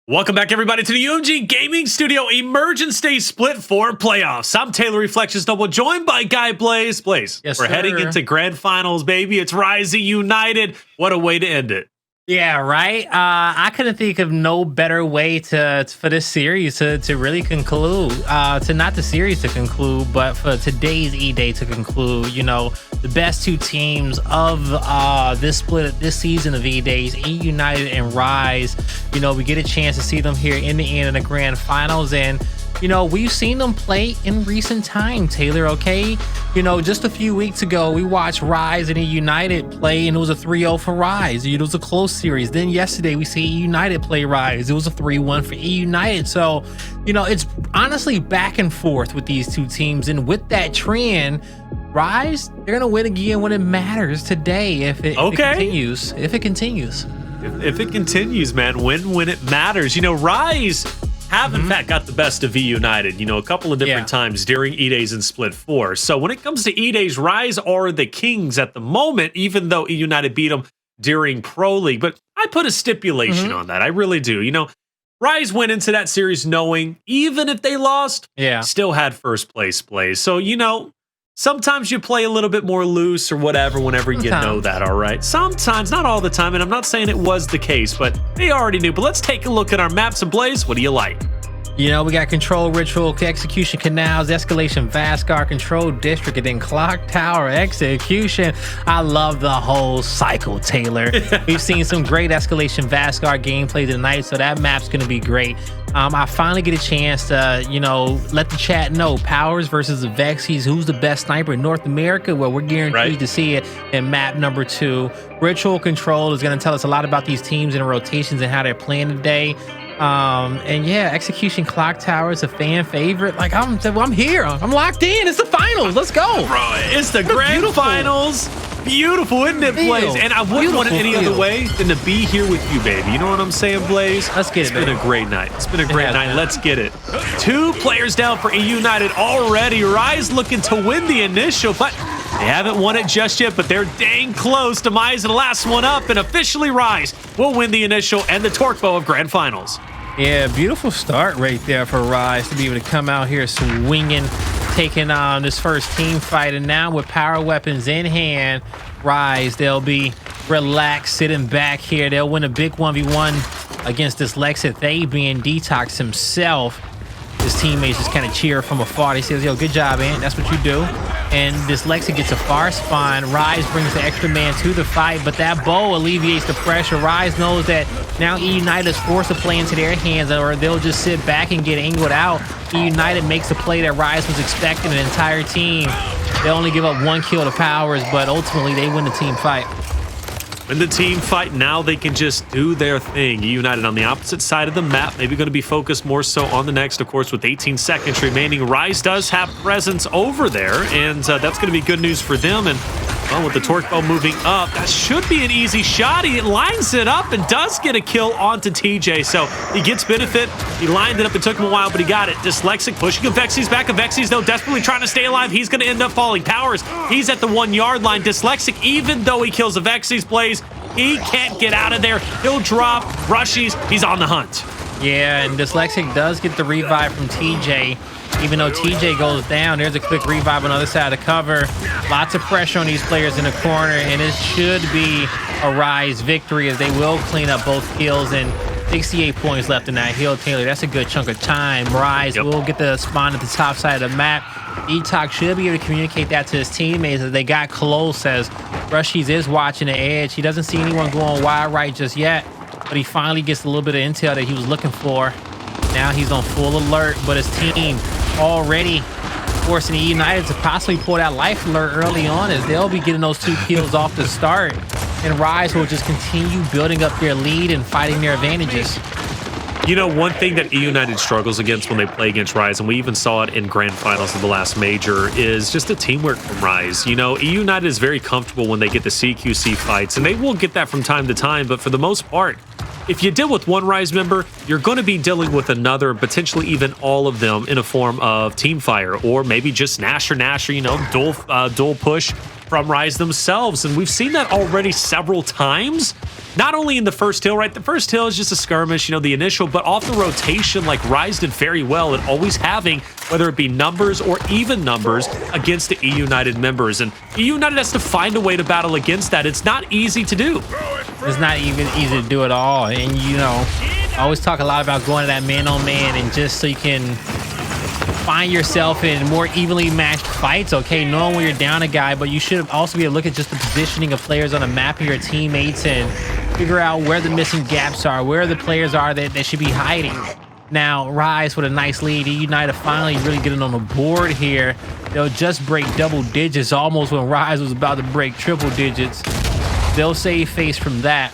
Welcome back, everybody, to the UMG Gaming Studio Emergence Day Split 4 playoffs. I'm Taylor Reflections Double, joined by Guy Blaze. Blaze, yes, we're heading into grand finals, baby. It's Rise eUnited. What a way to end it. Yeah, right. I couldn't think of no better way for this series to really conclude. To not the series to conclude, but for today's E-Day to conclude. You know, the best two teams of this split this season of E-Days, eUnited and Rise. You know, we get a chance to see them here in the end of the grand finals, and you know, we've seen them play in recent time, Taylor, okay? You know, just a few weeks ago, we watched Rise and eUnited play, and it was a 3-0 for Rise. It was a close series. Then yesterday, we see eUnited play Rise. It was a 3-1 for eUnited. So, you know, it's honestly back and forth with these two teams. And with that trend, Rise, they're going to win again when it matters today if it continues. If it continues. If it continues, man, win when it matters. You know, Rise have in fact got the best of eUnited, you know, a couple of different times during E-Days and Split 4. So when it comes to E-Days, Rise are the kings at the moment, even though eUnited beat them during Pro League. But I put a stipulation on that. I really do. You know, Rise went into that series knowing even if they lost, still had first place plays. So, you know, sometimes you play a little bit more loose or whatever whenever you know that, all right? Sometimes, not all the time, and I'm not saying it was the case, but they already knew. But let's take a look at our maps and Blaze. What do you like? You know, we got Control, Ritual, Execution, Canals, Escalation, Vasgar, Control, District, and then Clocktower, Execution. I love the whole cycle, Taylor. We've seen some great Escalation, Vasgar gameplay tonight, so that map's going to be great. I finally get a chance to, you know, let the chat know Powerz versus Avexys, who's the best sniper in North America. Well, we're guaranteed to see it in map number 2. Ritual Control is going to tell us a lot about these teams and rotations and how they're playing today. And yeah, Execution Clocktower is a fan favorite. Like I'm here. I'm locked in. It's the finals. Let's go. Bro, it's the grand finals. Beautiful, isn't it, Blaze? And I wouldn't want it any other way than to be here with you, baby. You know what I'm saying, Blaze? Let's get it. It's been a great night. It's been a great night. Let's get it. 2 players down for eUnited already. Rise looking to win the initial, but they haven't won it just yet, but they're dang close. Demise, the last one up, and officially Rise will win the initial and the torque bow of grand finals. Yeah, beautiful start right there for Rise to be able to come out here swinging, taking on this first team fight. And now with power weapons in hand, Rise, they'll be relaxed, sitting back here. They'll win a big 1v1 against Dyslexic, they being DeToX himself. His teammates just kind of cheer from afar. He says, yo, good job, Ant. That's what you do. And Dyslexic gets a far spawn. Rise brings the extra man to the fight, but that bow alleviates the pressure. Rise knows that now eUnited is forced to play into their hands, or they'll just sit back and get angled out. eUnited makes the play that Rise was expecting, an entire team. They only give up 1 kill to Powerz, but ultimately they win the team fight. In the team fight, now they can just do their thing. eUnited on the opposite side of the map, maybe going to be focused more so on the next, of course, with 18 seconds remaining. Rise does have presence over there, and that's going to be good news for them. And well, with the torque bow moving up, that should be an easy shot. He lines it up and does get a kill onto TJ, so he gets benefit. He lined it up. It took him a while, but he got it. Dyslexic pushing Avexys back. Avexys, though, desperately trying to stay alive. He's going to end up falling. Powerz, he's at the 1-yard line. Dyslexic, even though he kills Avexys, Blaze, he can't get out of there. He'll drop. Rushiez, he's on the hunt. Yeah, and Dyslexic does get the revive from TJ. Even though TJ goes down, there's a quick revive on the other side of the cover. Lots of pressure on these players in the corner, and it should be a Rise victory as they will clean up both kills. And 68 points left in that hill, Taylor. That's a good chunk of time. Rise will get the spawn at the top side of the map. DeToX should be able to communicate that to his teammates as they got close, as Rushiez is watching the edge. He doesn't see anyone going wide right just yet, but he finally gets a little bit of intel that he was looking for. Now he's on full alert, but his team already forcing eUnited to possibly pull that life alert early on, as they'll be getting those 2 kills off the start. And Rise will just continue building up their lead and fighting their advantages. You know, one thing that eUnited struggles against when they play against Rise, and we even saw it in grand finals of the last major, is just the teamwork from Rise. You know, eUnited is very comfortable when they get the CQC fights, and they will get that from time to time, but for the most part, if you deal with one Rise member, you're going to be dealing with another, potentially even all of them in a form of team fire, or maybe just Nasher, you know, dual push from Rise themselves. And we've seen that already several times. Not only in the first hill, right? The first hill is just a skirmish, you know, the initial, but off the rotation, like Rise did very well at always having, whether it be numbers or even numbers, against the eUnited members. And eUnited has to find a way to battle against that. It's not easy to do. It's not even easy to do at all. And, you know, I always talk a lot about going to that man-on-man and just so you can find yourself in more evenly matched fights, okay, knowing when you're down a guy, but you should also be able to look at just the positioning of players on a map and your teammates and figure out where the missing gaps are, where the players are that should be hiding. Now, Rise with a nice lead. eUnited finally really getting on the board here. They'll just break double digits almost when Rise was about to break triple digits. They'll save face from that.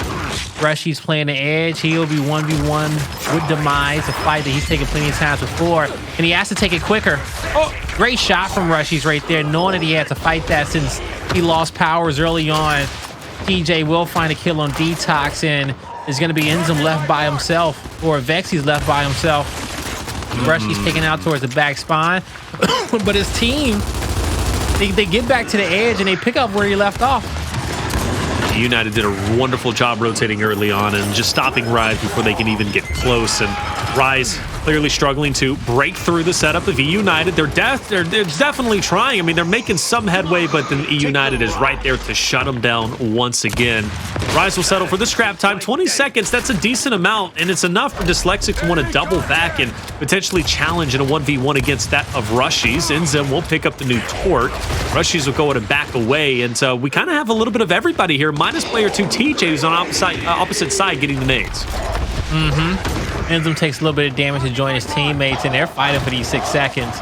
Rushiez playing the edge. He'll be 1v1 with Demise, a fight that he's taken plenty of times before, and he has to take it quicker. Oh, great shot from Rushiez right there, knowing that he had to fight that since he lost Powerz early on. TJ will find a kill on DeToX, and is going to be INZEM left by himself, or Avexys left by himself. Rushiez taken out towards the back spawn, but his team, they get back to the edge and they pick up where he left off. eUnited did a wonderful job rotating early on and just stopping Rise before they can even get close. And Rise clearly struggling to break through the setup of eUnited. They're definitely trying. I mean, they're making some headway, but then eUnited is right there to shut them down once again. Rise will settle for the scrap time. 20 seconds, that's a decent amount, and it's enough for Dyslexic to want to double back and potentially challenge in a 1v1 against that of Rushiez. INZEM will pick up the new torque. Rushiez will go and back away, and we kind of have a little bit of everybody here, minus player 2 TJ, who's on opposite side getting the nades. INZEM takes a little bit of damage to join his teammates, and they're fighting for these 6 seconds.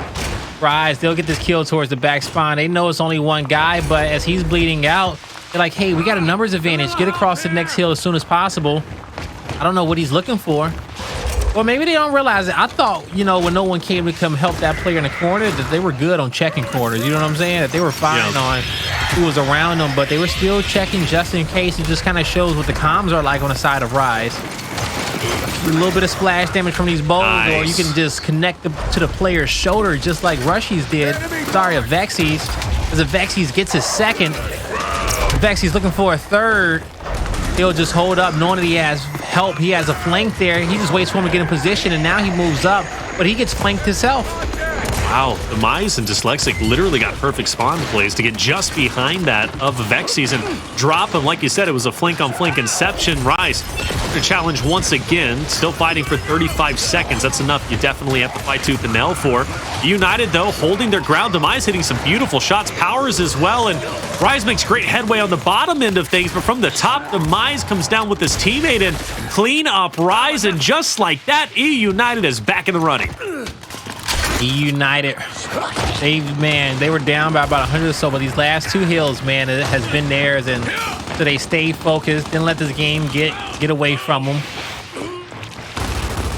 Rise, they'll get this kill towards the back spawn. They know it's only one guy, but as he's bleeding out, they're like, hey, we got a numbers advantage. Get across the next hill as soon as possible. I don't know what he's looking for. Or maybe they don't realize it. I thought, you know, when no one came to come help that player in the corner, that they were good on checking corners. You know what I'm saying? That they were fine on who was around them, but they were still checking just in case. It just kind of shows what the comms are like on the side of Rise. A little bit of splash damage from these bows, or you can just connect to the player's shoulder just like Rushiez did. Sorry, Avexys. As Avexys gets his second, Avexys looking for a third. He'll just hold up, knowing that he has help. He has a flank there. He just waits for him to get in position, and now he moves up, but he gets flanked himself. Wow, Demise and Dyslexic literally got perfect spawn plays to get just behind that of Avexys and drop him. Like you said, it was a flank-on-flank inception. Rise to challenge once again, still fighting for 35 seconds. That's enough you definitely have to fight tooth and nail for. eUnited, though, holding their ground. Demise hitting some beautiful shots. Powerz as well, and Rise makes great headway on the bottom end of things, but from the top, Demise comes down with his teammate and clean up Rise, and just like that, eUnited is back in the running. eUnited, they were down by about 100 or so, but these last 2 hills, man, it has been theirs, and so they stayed focused, didn't let this game get away from them.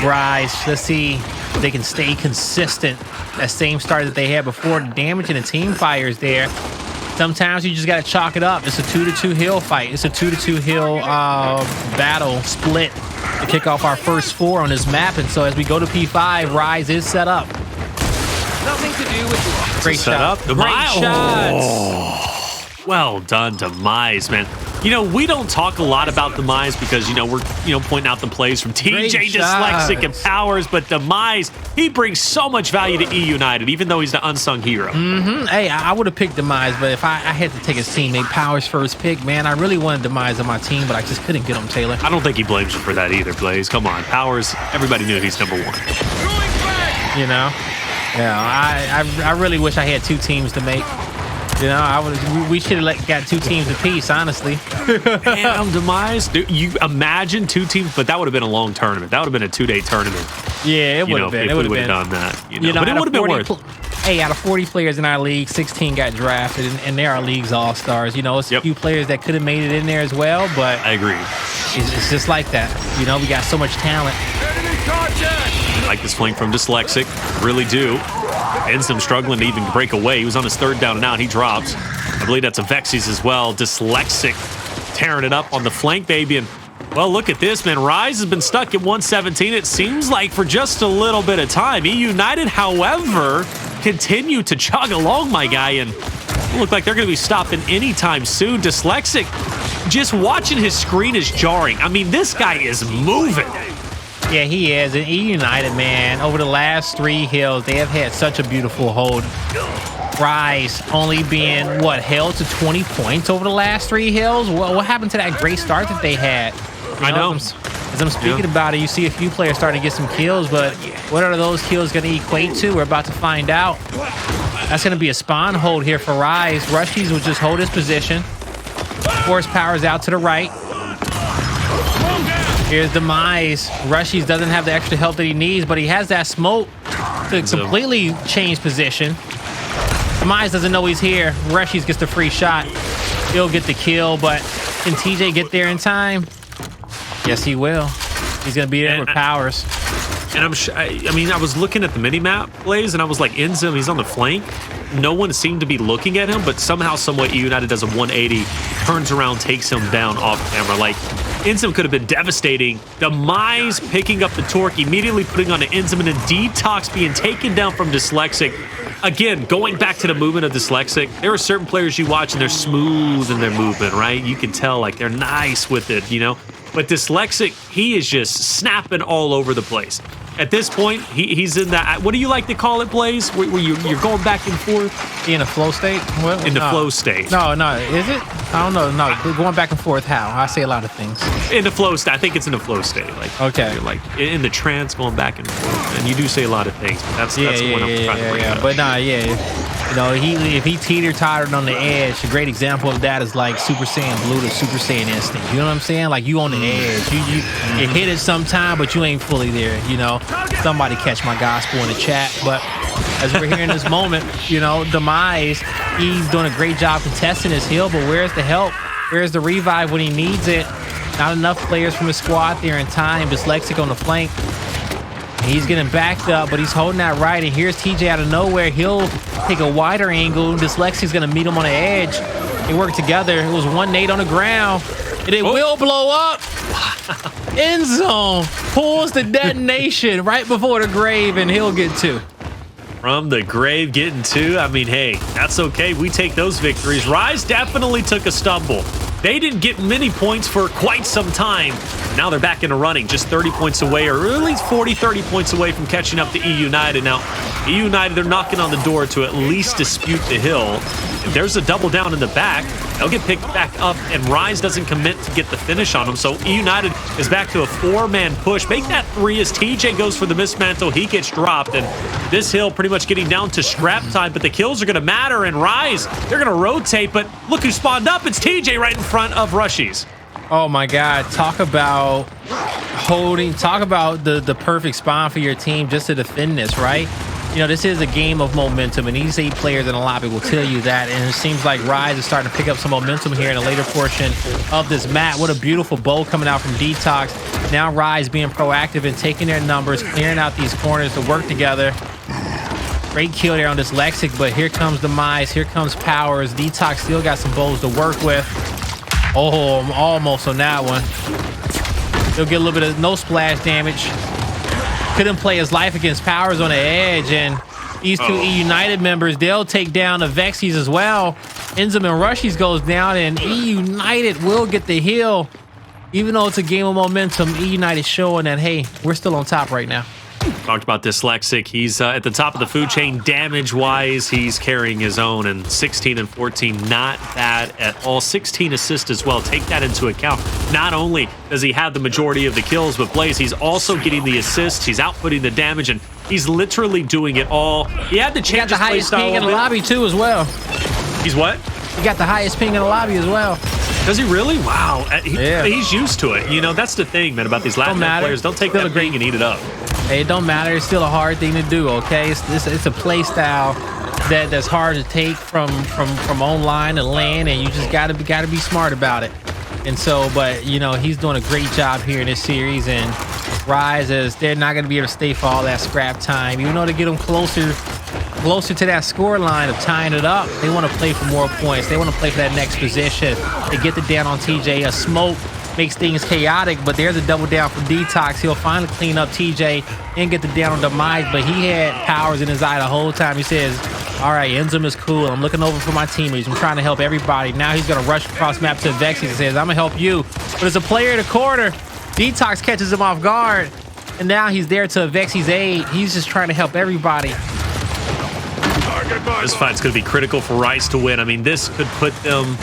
Rise, let's see if they can stay consistent. That same start that they had before. The damage and the team fires there. Sometimes you just got to chalk it up. It's a 2-2 hill fight. It's a 2-2 hill battle split to kick off our first 4 on this map, and so as we go to P5, Rise is set up. Nothing to do with great shot. Great shots. Well done, Demise, man. You know, we don't talk a lot about Demise because, you know, we're, pointing out the plays from TJ, Dyslexic, and Powerz, but Demise, he brings so much value to eUnited, even though he's the unsung hero. Hey, I would have picked Demise, but if I had to take his teammate Powerz first pick, man, I really wanted Demise on my team, but I just couldn't get him, Taylor. I don't think he blames you for that either, Blaze. Come on, Powerz, everybody knew he's number 1. You know? Yeah, I really wish I had 2 teams to make. You know, we should have got 2 teams apiece, honestly. Damn, Demise. Dude, you imagine 2 teams, but that would have been a long tournament. That would have been a 2-day tournament. Yeah, it would have been. If we would have done that. But it would have been worth. Hey, out of 40 players in our league, 16 got drafted, and they're our league's all-stars. You know, it's a few players that could have made it in there as well, but I agree. It's just like that. You know, we got so much talent. I like this flank from Dyslexic. Really do. INZEM struggling to even break away. He was on his 3rd down and out. He drops. I believe that's Avexys as well. Dyslexic tearing it up on the flank, baby. And, well, look at this, man. Rise has been stuck at 117, it seems like, for just a little bit of time. eUnited, however, continue to chug along, my guy. And look like they're going to be stopping anytime soon. Dyslexic, just watching his screen is jarring. I mean, this guy is moving. Yeah, he is. And eUnited, man, over the last 3 hills, they have had such a beautiful hold. Rise only being, held to 20 points over the last 3 hills? What happened to that great start that they had? I know. As I'm speaking about it, you see a few players starting to get some kills, but what are those kills going to equate to? We're about to find out. That's going to be a spawn hold here for Rise. Rushiez will just hold his position. Force Powerz out to the right. Here's Demise. Rushiez doesn't have the extra help that he needs, but he has that smoke to completely change position. Demise doesn't know he's here. Rushiez gets the free shot. He'll get the kill, but can TJ get there in time? Yes, he will. He's going to be there with Powerz. And I mean, I was looking at the mini-map plays, and I was like, INZEM, he's on the flank. No one seemed to be looking at him, but somehow, someway, eUnited does a 180, turns around, takes him down off camera. Like, INZEM could have been devastating. Demise picking up the torque, immediately putting on an INZEM, and then DeToX being taken down from Dyslexic. Again, going back to the movement of Dyslexic, there are certain players you watch, and they're smooth in their movement, right? You can tell, like, they're nice with it, you know? But Dyslexic, he is just snapping all over the place. At this point, he's in that, what do you like to call it, Blaze? Where you're going back and forth? In a flow state? Well, in the flow state. No, is it? I don't know. No, going back and forth how? I say a lot of things. In the flow state. I think it's in the flow state. Like, okay. You're like in the trance, going back and forth. And you do say a lot of things, but that's the one I'm trying to bring up. But nah, you know, if he teeter-tottered on the edge, a great example of that is like Super Saiyan Blue to Super Saiyan Instinct. You know what I'm saying? Like, you on the edge. You hit it sometime, but you ain't fully there, you know? Somebody catch my gospel in the chat. But as we're here in this moment, you know, Demise, he's doing a great job contesting his hill, but where's the help? Where's the revive when he needs it? Not enough players from his squad there in time. Dyslexic on the flank. He's getting backed up, but he's holding that right. And here's TJ out of nowhere. He'll take a wider angle. Dyslexic's going to meet him on the edge. They work together. It was one nade on the ground. And it will blow up. End zone. Pulls the detonation right before the grave, and he'll get 2. From the grave, getting 2. I mean, hey, that's okay. We take those victories. Rise definitely took a stumble. They didn't get many points for quite some time. Now they're back in the running, just 30 points away, or at least 40, 30 points away from catching up to eUnited. Now, eUnited, they're knocking on the door to at least dispute the hill. If there's a double down in the back, they'll get picked back up, and Rise doesn't commit to get the finish on them. So eUnited is back to a 4-man push. Make that 3 as TJ goes for the mismantle. He gets dropped, and this hill pretty much getting down to scrap time, but the kills are going to matter, and Rise, they're going to rotate, but look who spawned up. It's TJ right in front of Rushiez. Oh my God, talk about holding, talk about the perfect spawn for your team just to defend this, right? You know, this is a game of momentum, and these 8 players in the lobby will tell you that, and it seems like Rise is starting to pick up some momentum here in the later portion of this map. What a beautiful bow coming out from DeToX. Now Rise being proactive and taking their numbers, clearing out these corners to work together. Great kill there on Dyslexic, but here comes Demise, here comes Powerz. DeToX still got some bows to work with. Oh, I'm almost on that one. He'll get a little bit of no splash damage. Couldn't play his life against Powerz on the edge, and these 2 eUnited members, they'll take down Avexys as well. INZEM and Rushiez goes down, and eUnited will get the heal. Even though it's a game of momentum, eUnited showing that, hey, we're still on top right now. Talked about Dyslexic. He's at the top of the food chain damage-wise. He's carrying his own, and 16 and 14, not bad at all. 16 assists as well. Take that into account. Not only does he have the majority of the kills, but Blaze, he's also getting the assists. He's outputting the damage, and he's literally doing it all. He had to change. He got the highest ping in the lobby too, as well. He's what? He got the highest ping in the lobby as well. Does he really? Wow. He's used to it. You know, that's the thing, man, about these Latin players. Don't take that ping and eat it up. Hey, it don't matter. It's still a hard thing to do, okay? It's a play style that's hard to take from online to LAN, and you just gotta be smart about it. And so, but you know, he's doing a great job here in this series, and Rise, as they're not gonna be able to stay for all that scrap time, even though to get them closer to that score line of tying it up. They want to play for more points. They want to play for that next position. They get the down on TJ. A smoke makes things chaotic, but there's a double down from DeToX. He'll finally clean up TJ and get the down on Demise, but he had Powerz in his eye the whole time. He says, All right, INZEM is cool. I'm looking over for my teammates. I'm trying to help everybody. Now he's going to rush across map to Avexys and says, I'm going to help you. But there's a player in the corner. DeToX catches him off guard. And now he's there to Avexys' aid. He's just trying to help everybody. This fight's going to be critical for Rise to win. I mean, this could put them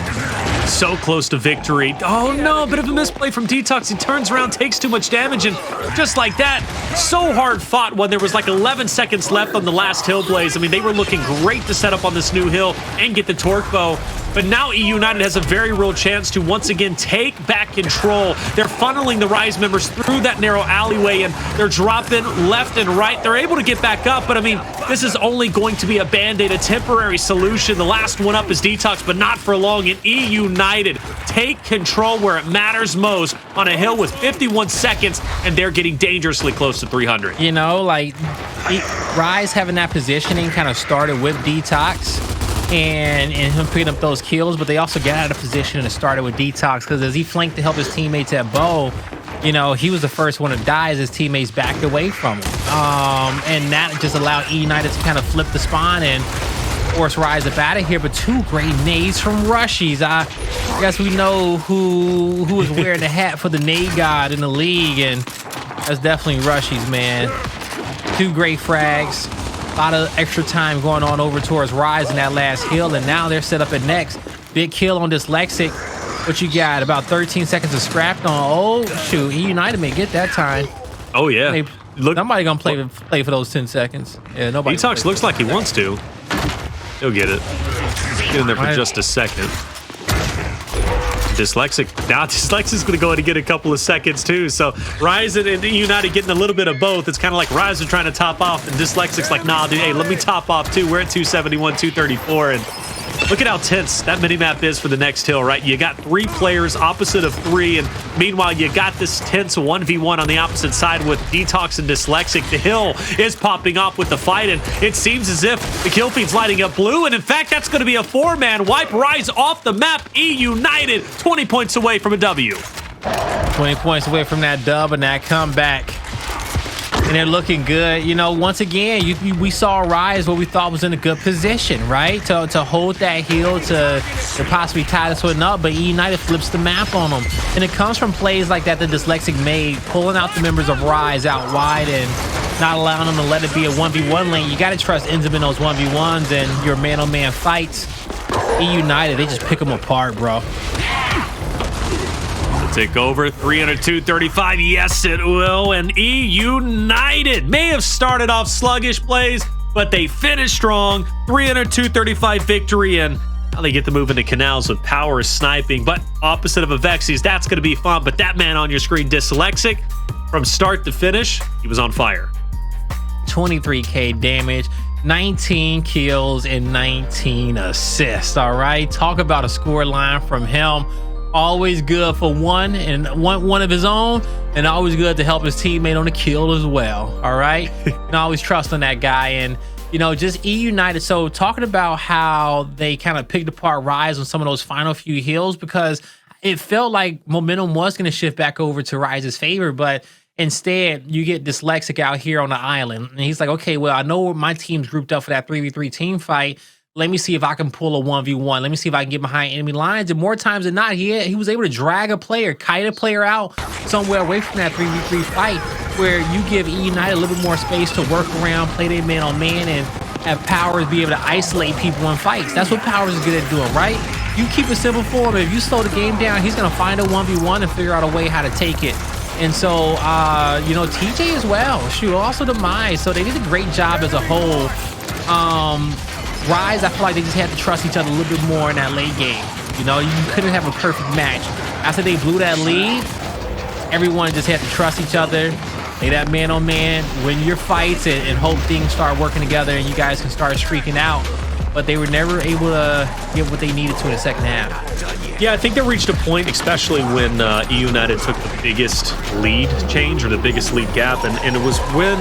so close to victory. Oh no, bit of a misplay from DeToX. He turns around, takes too much damage, and just like that, so hard fought when there was like 11 seconds left on the last hill blaze. I mean, they were looking great to set up on this new hill and get the torque bow. But now eUnited has a very real chance to once again take back control. They're funneling the Rise members through that narrow alleyway, and they're dropping left and right. They're able to get back up, but I mean, this is only going to be a band-aid, a temporary solution. The last one up is DeToX, but not for long. And eUnited take control where it matters most on a hill with 51 seconds, and they're getting dangerously close to 300. You know, like, Rise having that positioning kind of started with DeToX. And him picking up those kills, but they also got out of position and started with DeToX because as he flanked to help his teammates at bow, you know, he was the first one to die as his teammates backed away from him. And that just allowed eUnited to kind of flip the spawn and force Rise up out of here. But two great nades from Rushiez. I guess we know who was wearing the hat for the nade god in the league, and that's definitely Rushiez, man. Two great frags. A lot of extra time going on over towards Rise in that last hill, and now they're set up at next. Big kill on Dyslexic. What you got? About 13 seconds of scrapped on. Oh, shoot. eUnited may get that time. Oh, yeah. Nobody going to play for those 10 seconds. Yeah, nobody. DeToX looks like he wants to. He'll get it. Get in there for just a second. Dyslexic. Now Dyslexic's going to go in and get a couple of seconds too. So Rise and eUnited getting a little bit of both. It's kind of like Rise are trying to top off, and Dyslexic's like, nah, dude, hey, let me top off too. We're at 271, 234, and look at how tense that minimap is for the next hill, right? You got 3 players opposite of 3, and meanwhile, you got this tense 1v1 on the opposite side with DeToX and Dyslexic. The hill is popping off with the fight, and it seems as if the kill feed's lighting up blue, and in fact, that's going to be a 4-man wipe. Rise off the map. eUnited 20 points away from a W. 20 points away from that dub and that comeback. And they're looking good. You know, once again, we saw Rise where we thought was in a good position, right? To hold that hill, to possibly tie this one up, but eUnited flips the map on them. And it comes from plays like that Dyslexic made, pulling out the members of Rise out wide and not allowing them to let it be a 1v1 lane. You got to trust INZEM in those 1v1s and your man-on-man fights. eUnited, they just pick them apart, bro. Take over 302-35. Yes, it will. And eUnited may have started off sluggish plays, but they finished strong. 302-35 victory, and now they get to move into Canals with Powerz sniping. But opposite of Avexys, that's going to be fun. But that man on your screen, Dyslexic, from start to finish, he was on fire. 23k damage, 19 kills, and 19 assists. All right, talk about a score line from him. Always good for one of his own, and always good to help his teammate on the kill as well. All right, and always trust on that guy. And you know, just eUnited. So talking about how they kind of picked apart Rise on some of those final few hills, because it felt like momentum was going to shift back over to Rise's favor, but instead you get Dyslexic out here on the island, and he's like, okay, well, I know my team's grouped up for that 3v3 team fight. Let me see if I can pull a 1v1. Let me see if I can get behind enemy lines. And more times than not, he was able to drag a player, kite a player out somewhere away from that 3v3 fight, where you give eUnited a little bit more space to work around, play their man-on-man, and have Powerz be able to isolate people in fights. That's what Powerz is good at doing, right? You keep it simple for him. If you slow the game down, he's going to find a 1v1 and figure out a way how to take it. And so, you know, TJ as well. Shoot, also Demise. So they did a great job as a whole. Rise, I feel like they just had to trust each other a little bit more in that late game. You know, you couldn't have a perfect match. After they blew that lead, everyone just had to trust each other, play that man-on-man, win your fights, and hope things start working together and you guys can start streaking out. But they were never able to get what they needed to in the second half. Yeah, I think they reached a point, especially when eUnited took the biggest lead change or the biggest lead gap. And it was when...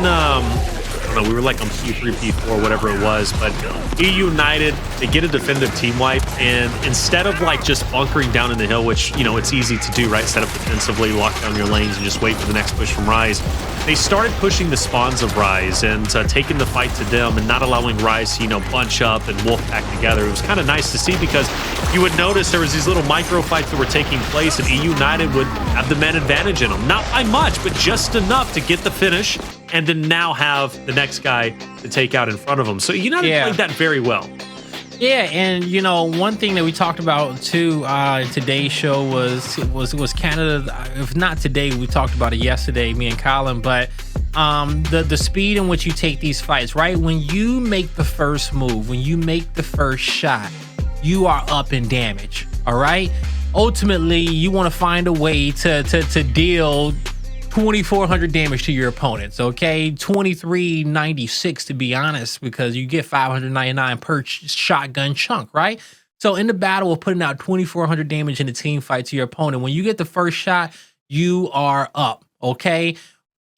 I don't know, we were like on P3, P4, whatever it was, but eUnited, they get a definitive team wipe, and instead of like just bunkering down in the hill, which, you know, it's easy to do, right? Set up defensively, lock down your lanes, and just wait for the next push from Rise. they started pushing the spawns of Rise and taking the fight to them and not allowing Rise to, bunch up and wolf pack together. It was kind of nice to see because you would notice there was these little micro fights that were taking place and eUnited would have the man advantage in them. Not by much, but just enough to get the finish and to now have the next guy to take out in front of them. So United played that very well. Yeah, and one thing that we talked about too in today's show was Canada. If not today, we talked about it yesterday, me and Colin. But the speed in which you take these fights, right? When you make the first move, when you make the first shot, you are up in damage. All right. Ultimately, you want to find a way to deal 2,400 damage to your opponents, okay? 2,396 to be honest, because you get 599 per shotgun chunk, right? So in the battle of putting out 2,400 damage in a team fight to your opponent, when you get the first shot, you are up, okay?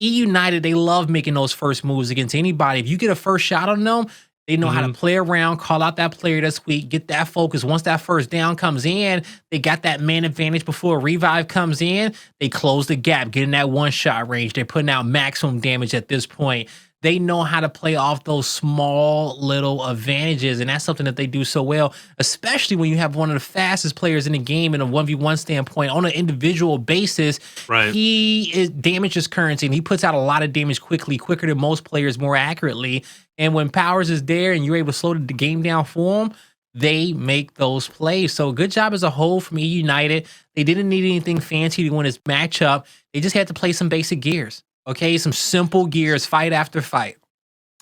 eUnited, they love making those first moves against anybody. If you get a first shot on them, they know how to play around, call out that player that's weak, get that focus. Once that first down comes in, they got that man advantage before a revive comes in. They close the gap, getting that one-shot range. They're putting out maximum damage at this point. They know how to play off those small little advantages, and that's something that they do so well, especially when you have one of the fastest players in the game in a 1v1 standpoint on an individual basis. Right. He is damage is currency, and he puts out a lot of damage quickly, quicker than most players, more accurately. And when Powerz is there and you're able to slow the game down for him, they make those plays. So good job as a whole from eUnited. They didn't need anything fancy to win this matchup. They just had to play some basic gears. Okay, some simple gears, fight after fight.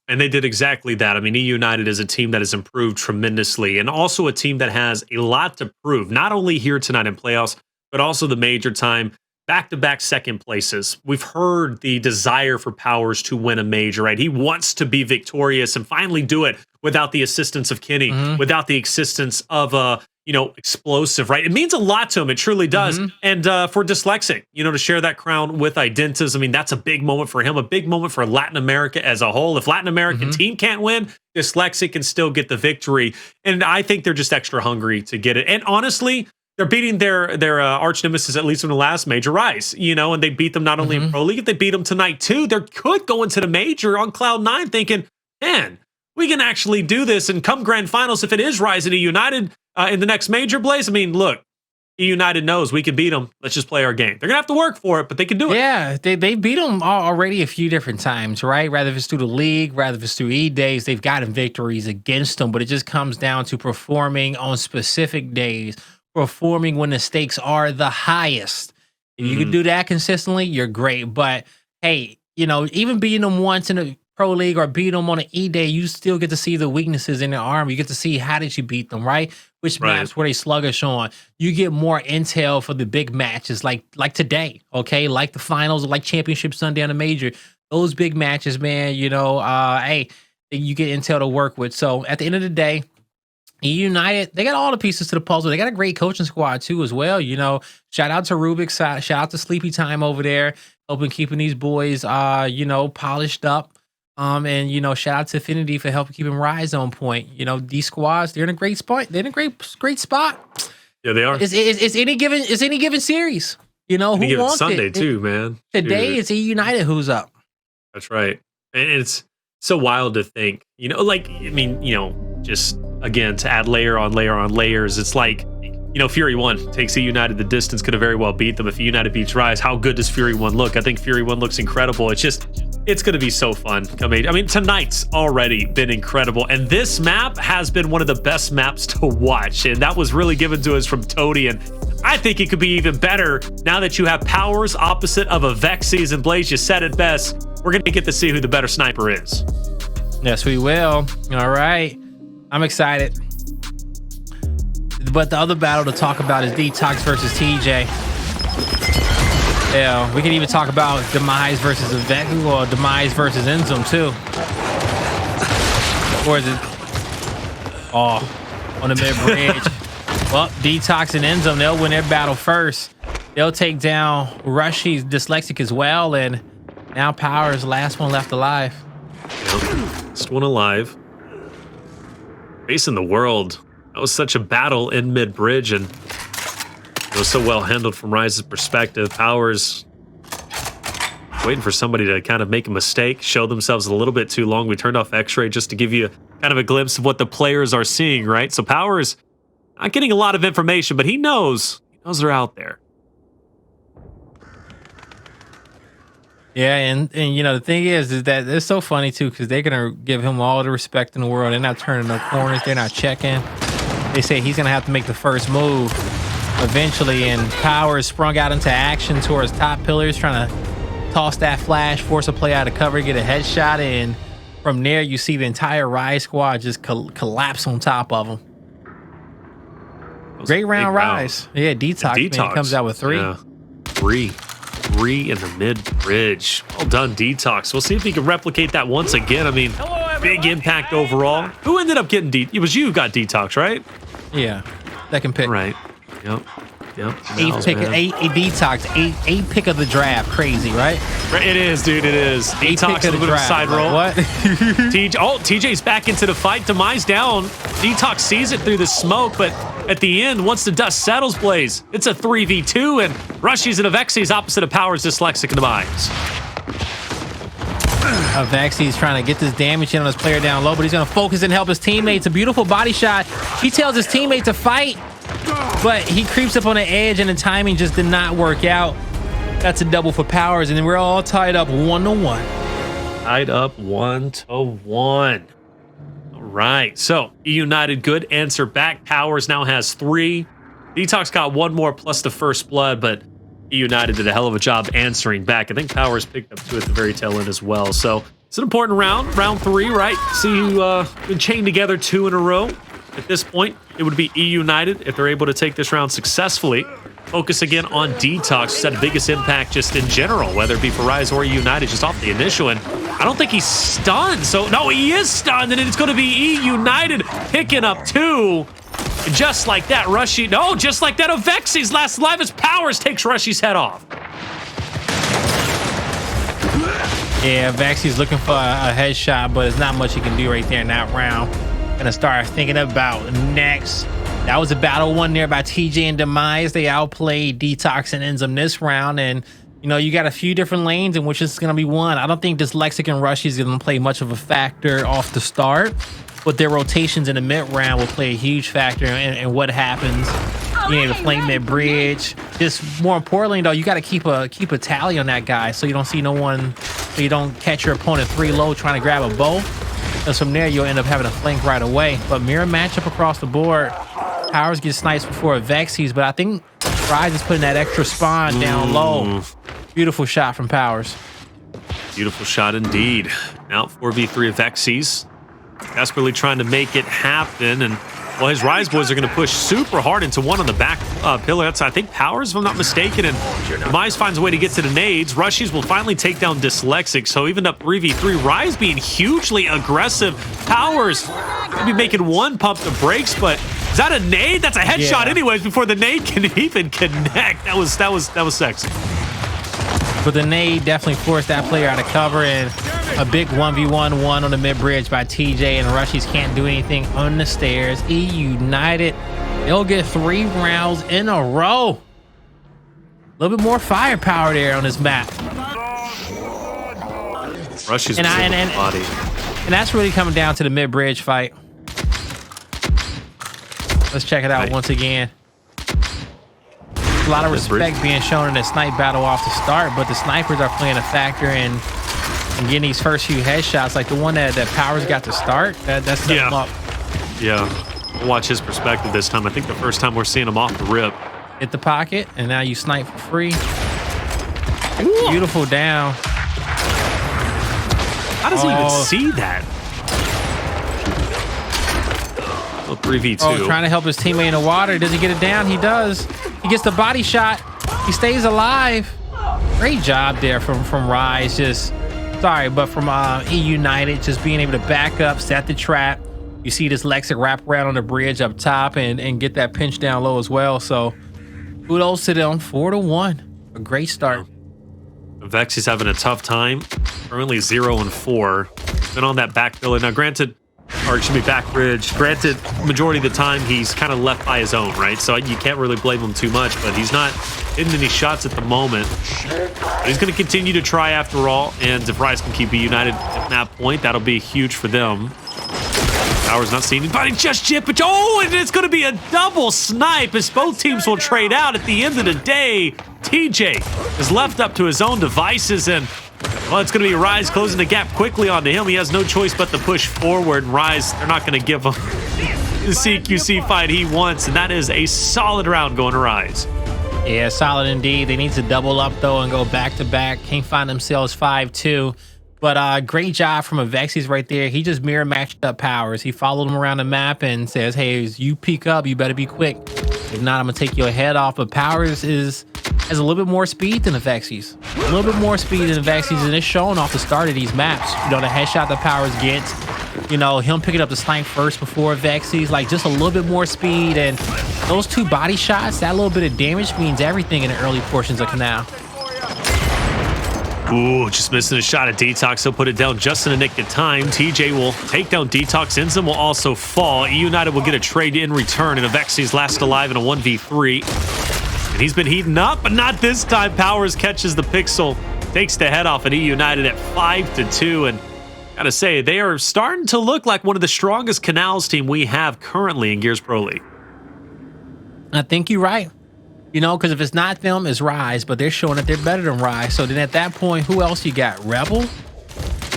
And they did exactly that. I mean, eUnited is a team that has improved tremendously and also a team that has a lot to prove, not only here tonight in playoffs, but also the major time. Back-to-back second places. We've heard the desire for Powerz to win a major, right? He wants to be victorious and finally do it without the assistance of Kenny, without the assistance of explosive, right? It means a lot to him. It truly does. And for Dyslexic, to share that crown with Identis, I mean, that's a big moment for him, a big moment for Latin America as a whole. If Latin American team can't win, Dyslexic can still get the victory. And I think they're just extra hungry to get it. And honestly, they're beating their arch nemesis, at least in the last major, Rise, and they beat them not only in Pro League, if they beat them tonight too, they could go into the major on cloud 9 thinking, man, we can actually do this and come grand finals if it is Rise and eUnited in the next major, Blaze. I mean, look, eUnited knows we can beat them. Let's just play our game. They're going to have to work for it, but they can do it. Yeah, they beat them already a few different times, right? Rather if it's through the league, rather if it's through EDAYS, they've gotten victories against them, but it just comes down to performing on specific days, performing when the stakes are the highest. If you can do that consistently, you're great. But hey, even beating them once in a Pro League or beat them on an E-Day, you still get to see the weaknesses in their arm. You get to see how did you beat them, right? Which maps were they sluggish on? You get more intel for the big matches like today, okay? Like the finals, like Championship Sunday on the major. Those big matches, man, hey, you get intel to work with. So at the end of the day, eUnited, they got all the pieces to the puzzle. They got a great coaching squad too as well. Shout out to Rubik, shout out to Sleepy Time over there, helping keeping these boys polished up. And shout out to Affinity for helping keeping Rise on point. These squads, they're in a great spot. They're in a great spot. Yeah, they are. It's any given series. Who wants Sunday it? too, man. Today it's eUnited who's up. That's right. And it's so wild to think, just again, to add layer on layer on layers, it's like, Fury 1 takes eUnited the distance, could have very well beat them. If eUnited beats Rise, how good does Fury 1 look? I think Fury 1 looks incredible. It's going to be so fun. Tonight's already been incredible. And this map has been one of the best maps to watch. And that was really given to us from Toady. And I think it could be even better now that you have Powerz opposite of Avexys. And Blaze, you said it best. We're going to get to see who the better sniper is. Yes, we will. All right. I'm excited. But the other battle to talk about is DeToX versus TJ. Yeah, we can even talk about Demise versus Avexys or Demise versus INZEM too. Or is it? Oh, on the mid-bridge. Well, DeToX and INZEM, they'll win their battle first. They'll take down Rushiez, Dyslexic as well, and now Powerz, last one left alive. Last one alive. Facing the world. That was such a battle in mid-bridge, and it was so well handled from Rise's perspective. Powerz waiting for somebody to kind of make a mistake, show themselves a little bit too long. We turned off X-ray just to give you kind of a glimpse of what the players are seeing, right? So Powerz not getting a lot of information, but he knows they're out there. Yeah, and you know, the thing is that it's so funny too, because they're gonna give him all the respect in the world. They're not turning no corners, they're not checking. They say he's gonna have to make the first move eventually, and Powerz sprung out into action towards top pillars, trying to toss that flash, force a play out of cover, get a headshot, and from there you see the entire Rise squad just collapse on top of him. Great round, Rise. Yeah, DeToX, man, comes out with 3. Yeah. 3 in the mid bridge. Well done, DeToX. We'll see if he can replicate that once again. I mean, big impact overall. Who ended up getting It was you who got DeToX, right? Yeah, second pick. Right. Yep. Eighth pick, DeToX, eight pick of the draft. Crazy, right? It is, dude. It is. DeToX, a little bit of a side roll. What? TJ's back into the fight. Demise down. DeToX sees it through the smoke, but at the end, once the dust settles, Blaze, it's a 3v2, and Rushiez and Avexys opposite of Powerz, Dyslexic, and Demise. Avexys trying to get this damage in on his player down low, but he's going to focus and help his teammates. A beautiful body shot. He tells his teammate to fight, but he creeps up on the edge, and the timing just did not work out. That's a double for Powerz, and then we're all tied up 1-1. Tied up 1-1. All right, so eUnited, good answer back. Powerz now has 3. DeToX got 1 more plus the first blood, but eUnited did a hell of a job answering back. I think Powerz picked up 2 at the very tail end as well. So it's an important round 3, right? See who can chain together 2 in a row. At this point, it would be eUnited if they're able to take this round successfully. Focus again on DeToX, who's had the biggest impact just in general, whether it be for Rise or eUnited, just off the initial. And I don't think he's stunned. So, no, he is stunned, and it's going to be eUnited picking up 2. Just like that, Rushiez. No, just like that, Avexys last alive as Powerz takes Rushiez's head off. Yeah, Avexys looking for a headshot, but there's not much he can do right there in that round. Gonna start thinking about next. That was a battle won there by TJ and Demise. They outplayed DeToX and INZEM this round, and you know, you got a few different lanes in which this is gonna be won. I don't think Dyslexic and Rushiez is gonna play much of a factor off the start, but their rotations in the mid round will play a huge factor in what happens. You need to flame mid bridge. Just more importantly, though, you got to keep a tally on that guy, so you don't see no one, so you don't catch your opponent 3 low trying to grab a bow. And from there, you'll end up having a flank right away. But mirror matchup across the board. Powerz gets sniped before Avexys, but I think Rise is putting that extra spawn down low. Beautiful shot from Powerz. Beautiful shot indeed. Now 4v3 Avexys. Desperately trying to make it happen, and well, his Rise boys are going to push super hard into one on the back pillar. That's, I think, Powerz, if I'm not mistaken, and Demise finds a way to get to the nades. Rushiez will finally take down Dyslexic, so even up 3v3, Rise being hugely aggressive. Powerz maybe making 1 pump the brakes, but is that a nade? That's a headshot anyways before the nade can even connect. That was sexy. But the nade definitely forced that player out of cover, and a big 1v1 on the mid-bridge by TJ, and Rushiez can't do anything on the stairs. eUnited, they'll get 3 rounds in a row. A little bit more firepower there on this map. Rushiez and body. And that's really coming down to the mid-bridge fight. Let's check it out once again. A lot of respect being shown in the snipe battle off the start, but the snipers are playing a factor in getting these first few headshots, like the one that Powerz got to start. That's setting him up. Yeah, we'll watch his perspective this time. I think the first time we're seeing him off the rip. Hit the pocket, and now you snipe for free. Ooh. Beautiful down. How does he even see that? Well, 3v2. Oh, trying to help his teammate in the water. Does he get it down? He does. He gets the body shot. He stays alive. Great job there from Rise. But from eUnited, just being able to back up, set the trap. You see this Dyslexic wrap around on the bridge up top and get that pinch down low as well. So kudos to them. 4-1. A great start. Avexys having a tough time. Currently 0-4. Been on that back pillar. Now, granted, or excuse me, back bridge. Granted, majority of the time he's kind of left by his own, right? So you can't really blame him too much, but he's not hitting any shots at the moment. But he's going to continue to try after all, and if Rise can keep eUnited at that point, that'll be huge for them. Powerz not seeing anybody just yet, but and it's going to be a double snipe as both teams will trade out at the end of the day. TJ is left up to his own devices, and well, it's going to be Rise closing the gap quickly onto him. He has no choice but to push forward. Rise, they're not going to give him the CQC fight he wants, and that is a solid round going to Rise. Yeah, solid indeed. They need to double up, though, and go back-to-back. Can't find themselves 5-2. But great job from Avexys right there. He just mirror matched up Powerz. He followed him around the map and says, hey, as you peek up, you better be quick. If not, I'm going to take your head off. But Powerz has a little bit more speed than Avexys. A little bit more speed than Avexys, and it's shown off the start of these maps. You know, the headshot that Powerz gets, you know, him picking up the snipe first before Avexys, like just a little bit more speed. And those 2 body shots, that little bit of damage means everything in the early portions of Canal. Ooh, just missing a shot at DeToX. He'll put it down just in the nick of time. TJ will take down DeToX. INZEM will also fall. eUnited will get a trade in return, and Avexys last alive in a 1v3. And he's been heating up, but not this time. Powerz catches the pixel, takes the head off at eUnited at 5-2. And gotta say, they are starting to look like one of the strongest Canals team we have currently in Gears Pro League. I think you're right. You know, because if it's not them, it's Rise, but they're showing that they're better than Rise. So then at that point, who else you got? Rebel?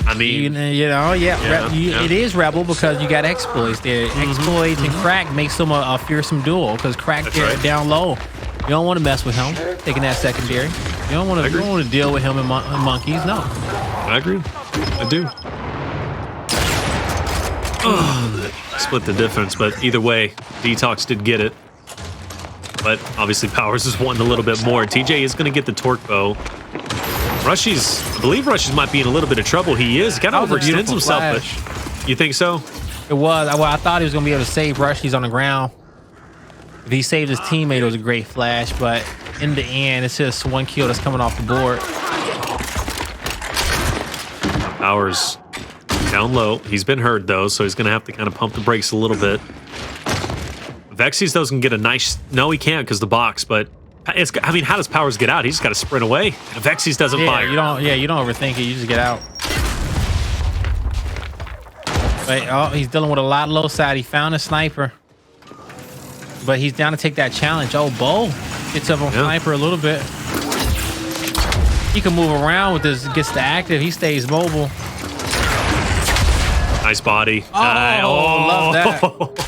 I mean, it is Rebel because you got exploits there. Exploits and Crack makes them a fearsome duel because Crack there down low. You don't want to mess with him, taking that secondary. You don't want to deal with him and monkeys. No. I agree. I do. Split the difference, but either way, DeToX did get it. But obviously Powerz is wanting a little bit more. TJ is going to get the torque bow. Rushiez, I believe Rushiez might be in a little bit of trouble. He is. Kind of overextends himself. But you think so? It was. Well, I thought he was going to be able to save Rushiez on the ground. If he saved his teammate, it was a great flash. But in the end, it's just 1 kill that's coming off the board. Powerz down low. He's been hurt, though, so he's going to have to kind of pump the brakes a little bit. Avexys doesn't get a nice... No, he can't because the box, but... I mean, how does Powerz get out? He's just got to sprint away. Avexys doesn't fire. You don't overthink it. You just get out. But he's dealing with a lot low side. He found a sniper. But he's down to take that challenge. Oh, Bo gets up on sniper a little bit. He can move around with this, gets the active. He stays mobile. Nice body. Love that.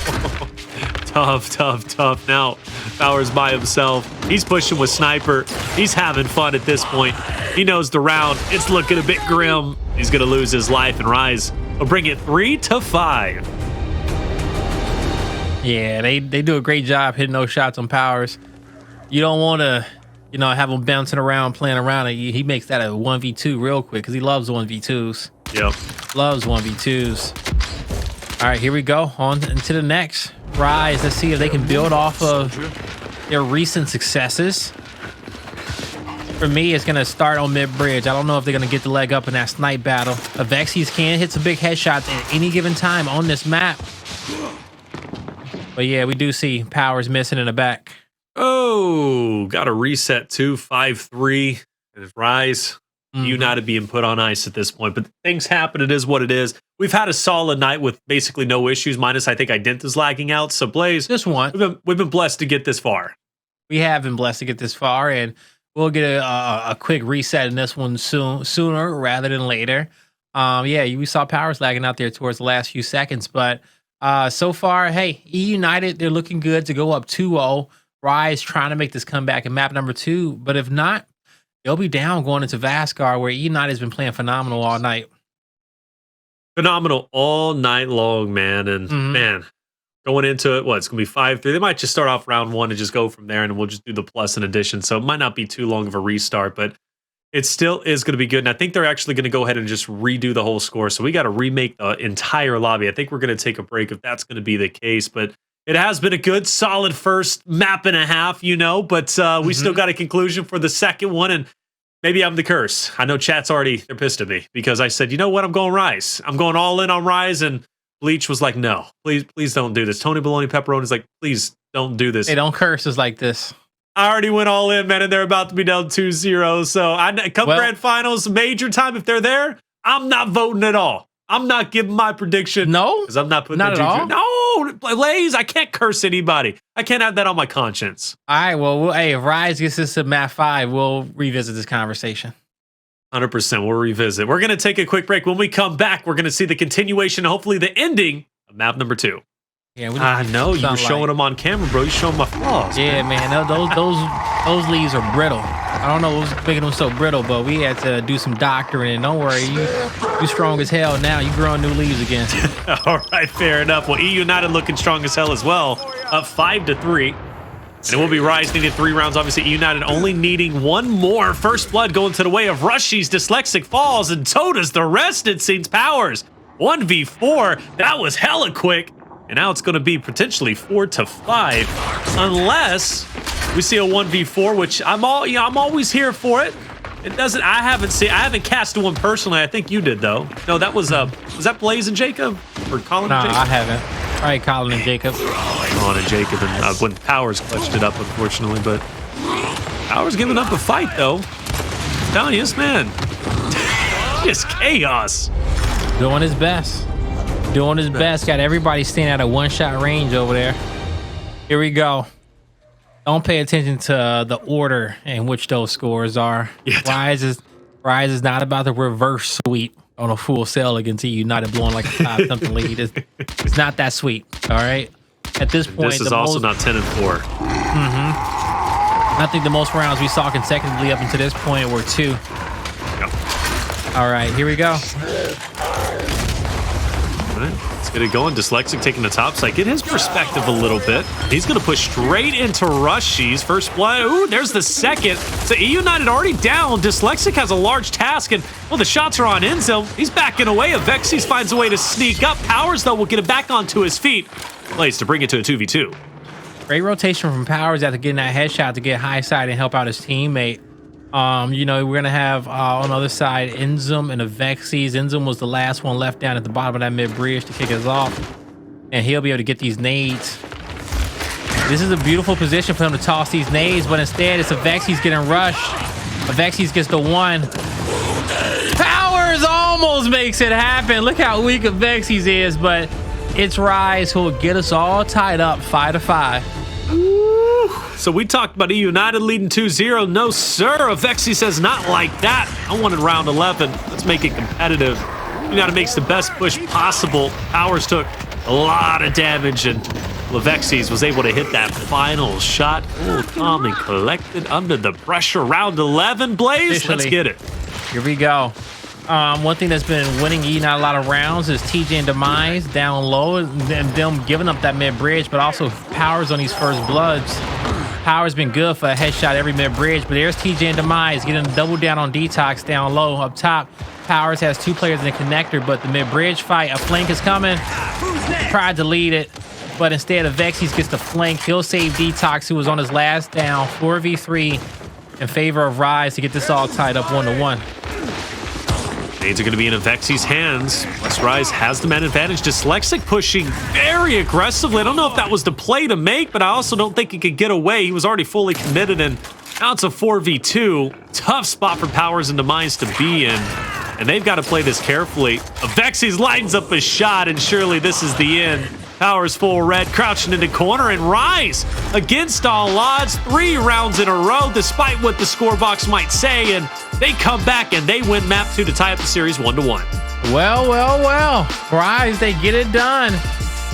Tough. Now, Powerz by himself. He's pushing with sniper. He's having fun at this point. He knows the round. It's looking a bit grim. He's going to lose his life, and Rise will bring it 3-5. Yeah, they do a great job hitting those shots on Powerz. You don't want to, have him bouncing around, playing around. He makes that a 1v2 real quick because he loves 1v2s. Yep. Loves 1v2s. All right, here we go. On into the next. Rise, let's see if they can build off of their recent successes. For me, it's going to start on mid-bridge. I don't know if they're going to get the leg up in that snipe battle. Avexys can hit some big headshots at any given time on this map. But yeah, we do see Powerz missing in the back. Oh, got a reset too. 5-3. And Rise, eUnited being put on ice at this point. But things happen. It is what it is. We've had a solid night with basically no issues, minus I think Identa's lagging out. So Blaze, just one. We've been blessed to get this far. We have been blessed to get this far, and we'll get a quick reset in this one sooner rather than later. We saw Powerz lagging out there towards the last few seconds, but so far, hey, eUnited, they're looking good to go up 2-0. Rise trying to make this comeback in map number 2, but if not, they'll be down going into Vasgar, where eUnited has been playing phenomenal all night. Phenomenal all night long, man. And man, going into it, it's going to be 5-3. They might just start off round 1 and just go from there, and we'll just do the plus in addition. So it might not be too long of a restart, but it still is going to be good. And I think they're actually going to go ahead and just redo the whole score. So we got to remake the entire lobby. I think we're going to take a break if that's going to be the case. But it has been a good, solid first map and a half, but we still got a conclusion for the second one. And maybe I'm the curse. I know chat's they're pissed at me because I said, you know what? I'm going Rise. I'm going all in on Rise, and Bleach was like, no, please don't do this. Tony Baloney Pepperoni's like, please don't do this. They don't curse us like this. I already went all in, man, and they're about to be down 2-0. So come grand finals, major time, if they're there, I'm not voting at all. I'm not giving my prediction. No? Because I'm not putting not the at all? No, Lays, I can't curse anybody. I can't have that on my conscience. All right, well, hey, if Rise gets us to map 5, we'll revisit this conversation. 100%. We'll revisit. We're going to take a quick break. When we come back, we're going to see the continuation, hopefully the ending of map number 2. Yeah, I know you were showing them on camera, bro. You showing my flaws. Yeah, man. Those leaves are brittle. I don't know what's making them so brittle, but we had to do some doctoring. And don't worry, you strong as hell now. You growing new leaves again. All right, fair enough. Well, eUnited looking strong as hell as well, up 5-3. And it will be Rise needed 3 rounds. Obviously, eUnited only needing 1 more. First blood going to the way of Rushiez. Dyslexic falls, and so does the rest, it seems. Powerz 1v4. That was hella quick. And now it's going to be potentially 4-5, unless we see a 1v4, which I'm always here for it. It doesn't. I haven't cast one personally. I think you did though. No, that was that Blaze and Jacob or Colin? No, and Jacob? I haven't. All right, Colin and Jacob. Colin and Jacob, and when Powerz clutched it up, unfortunately, but Powerz giving up a fight though. I'm telling you, this man, just chaos. Doing his best. Doing his best. Got everybody staying at a 1-shot range over there. Here we go. Don't pay attention to the order in which those scores are. Yeah. Rise is not about the reverse sweep on a full sail against eUnited blowing like a 5-something lead. It's not that sweet. All right. At this point, this is also not 10-4. I think the most rounds we saw consecutively up until this point were 2. Yep. All right, here we go. All right, let's get it going. Dyslexic taking the top side. Get his perspective a little bit. He's going to push straight into Rushiez. First blood. Ooh, there's the second. So eUnited already down. Dyslexic has a large task, and well, the shots are on INZEM. He's backing away. Avexys finds a way to sneak up. Powerz, though, will get it back onto his feet. Plays to bring it to a 2v2. Great rotation from Powerz after getting that headshot to get high side and help out his teammate. You know, we're gonna have on the other side INZEM and Avexys. INZEM was the last one left down at the bottom of that mid bridge to kick us off, and he'll be able to get these nades. This is a beautiful position for him to toss these nades, but instead it's Avexys getting rushed. Avexys gets the 1. Powerz almost makes it happen. Look how weak Avexys is, but it's Rise who will get us all tied up 5-5. So we talked about eUnited leading 2-0. No, sir. Avexys says not like that. I wanted round 11. Let's make it competitive. eUnited makes the best push possible. Powerz took a lot of damage, and Avexys was able to hit that final shot. Cool, calm, and collected under the pressure. Round 11, Blaze. Let's get it. Here we go. One thing that's been winning eUnited a lot of rounds is TJ and Demise down low, and them giving up that mid bridge, but also Powerz on these first bloods. Powerz been good for a headshot every mid bridge, but there's TJ and Demise getting a double down on DeToX down low. Up top, Powerz has 2 players in the connector, but the mid bridge fight, a flank is coming. Tried to lead it, but instead Avexys gets the flank. He'll save DeToX, who was on his last down, 4v3 in favor of Rise to get this all tied up 1-1. Nades are going to be in Avexys' hands. Plus, Rise has the man advantage. Dyslexic pushing very aggressively. I don't know if that was the play to make, but I also don't think he could get away. He was already fully committed, and now it's a 4v2. Tough spot for Powerz and Demise to be in, and they've got to play this carefully. Avexys lines up a shot, and surely this is the end. Powerz full red, crouching in the corner, and Rise against all odds. 3 rounds in a row, despite what the score box might say, and they come back and they win map 2 to tie up the series 1-1. Well. Rise, they get it done.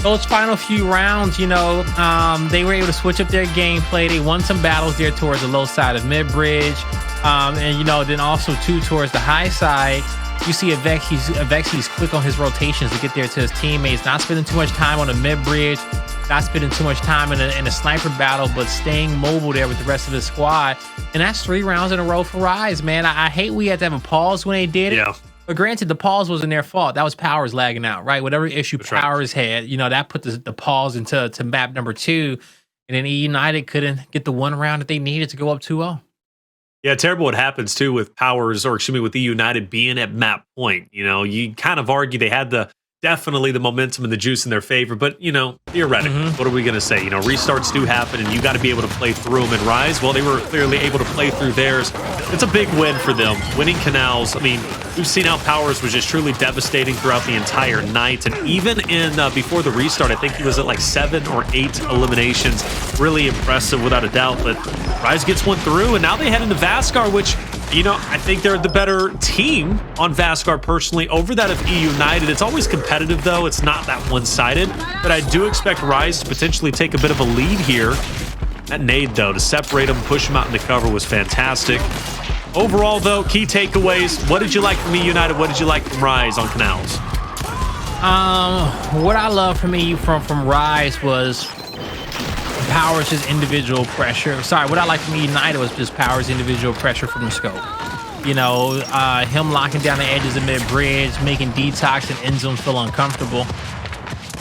Those final few rounds, you know, they were able to switch up their gameplay. They won some battles there towards the low side of mid-bridge. And, you know, then also, too, towards the high side. You see Avexys quick on his rotations to get there to his teammates, not spending too much time on the mid-bridge, not spending too much time in a sniper battle, but staying mobile there with the rest of his squad. And that's 3 rounds in a row for Rise, man. I hate we had to have a pause when they did it. Yeah. But granted, the pause wasn't their fault. That was Powerz lagging out, right? Whatever issue Powerz had, you know, that put the pause into map number 2. And then eUnited couldn't get the 1 round that they needed to go up 2-0. Yeah, terrible what happens too with Powerz, or excuse me, with eUnited being at map point. You know, you kind of argue they had the definitely the momentum and the juice in their favor. But, you know, theoretically, what are we going to say? You know, restarts do happen, and you got to be able to play through them. And Rise, well, they were clearly able to play through theirs. It's a big win for them. Winning Canals, I mean, we've seen how Powerz was just truly devastating throughout the entire night. And even in before the restart, I think he was at like 7 or 8 eliminations. Really impressive, without a doubt. But Rise gets one through, and now they head into Vasgar, which, you know, I think they're the better team on Vasgar personally over that of eUnited. It's always competitive, though. It's not that one-sided. But I do expect Rise to potentially take a bit of a lead here. That nade, though, to separate them, push them out into cover was fantastic. Overall, though, key takeaways. What did you like from eUnited? What did you like from Rise on Canals? What I love from Rise was Powerz' individual pressure. Sorry, what I like from eUnited was just Powerz' individual pressure from the scope. You know, him locking down the edges of mid-bridge, making DeToX and INZEM feel uncomfortable.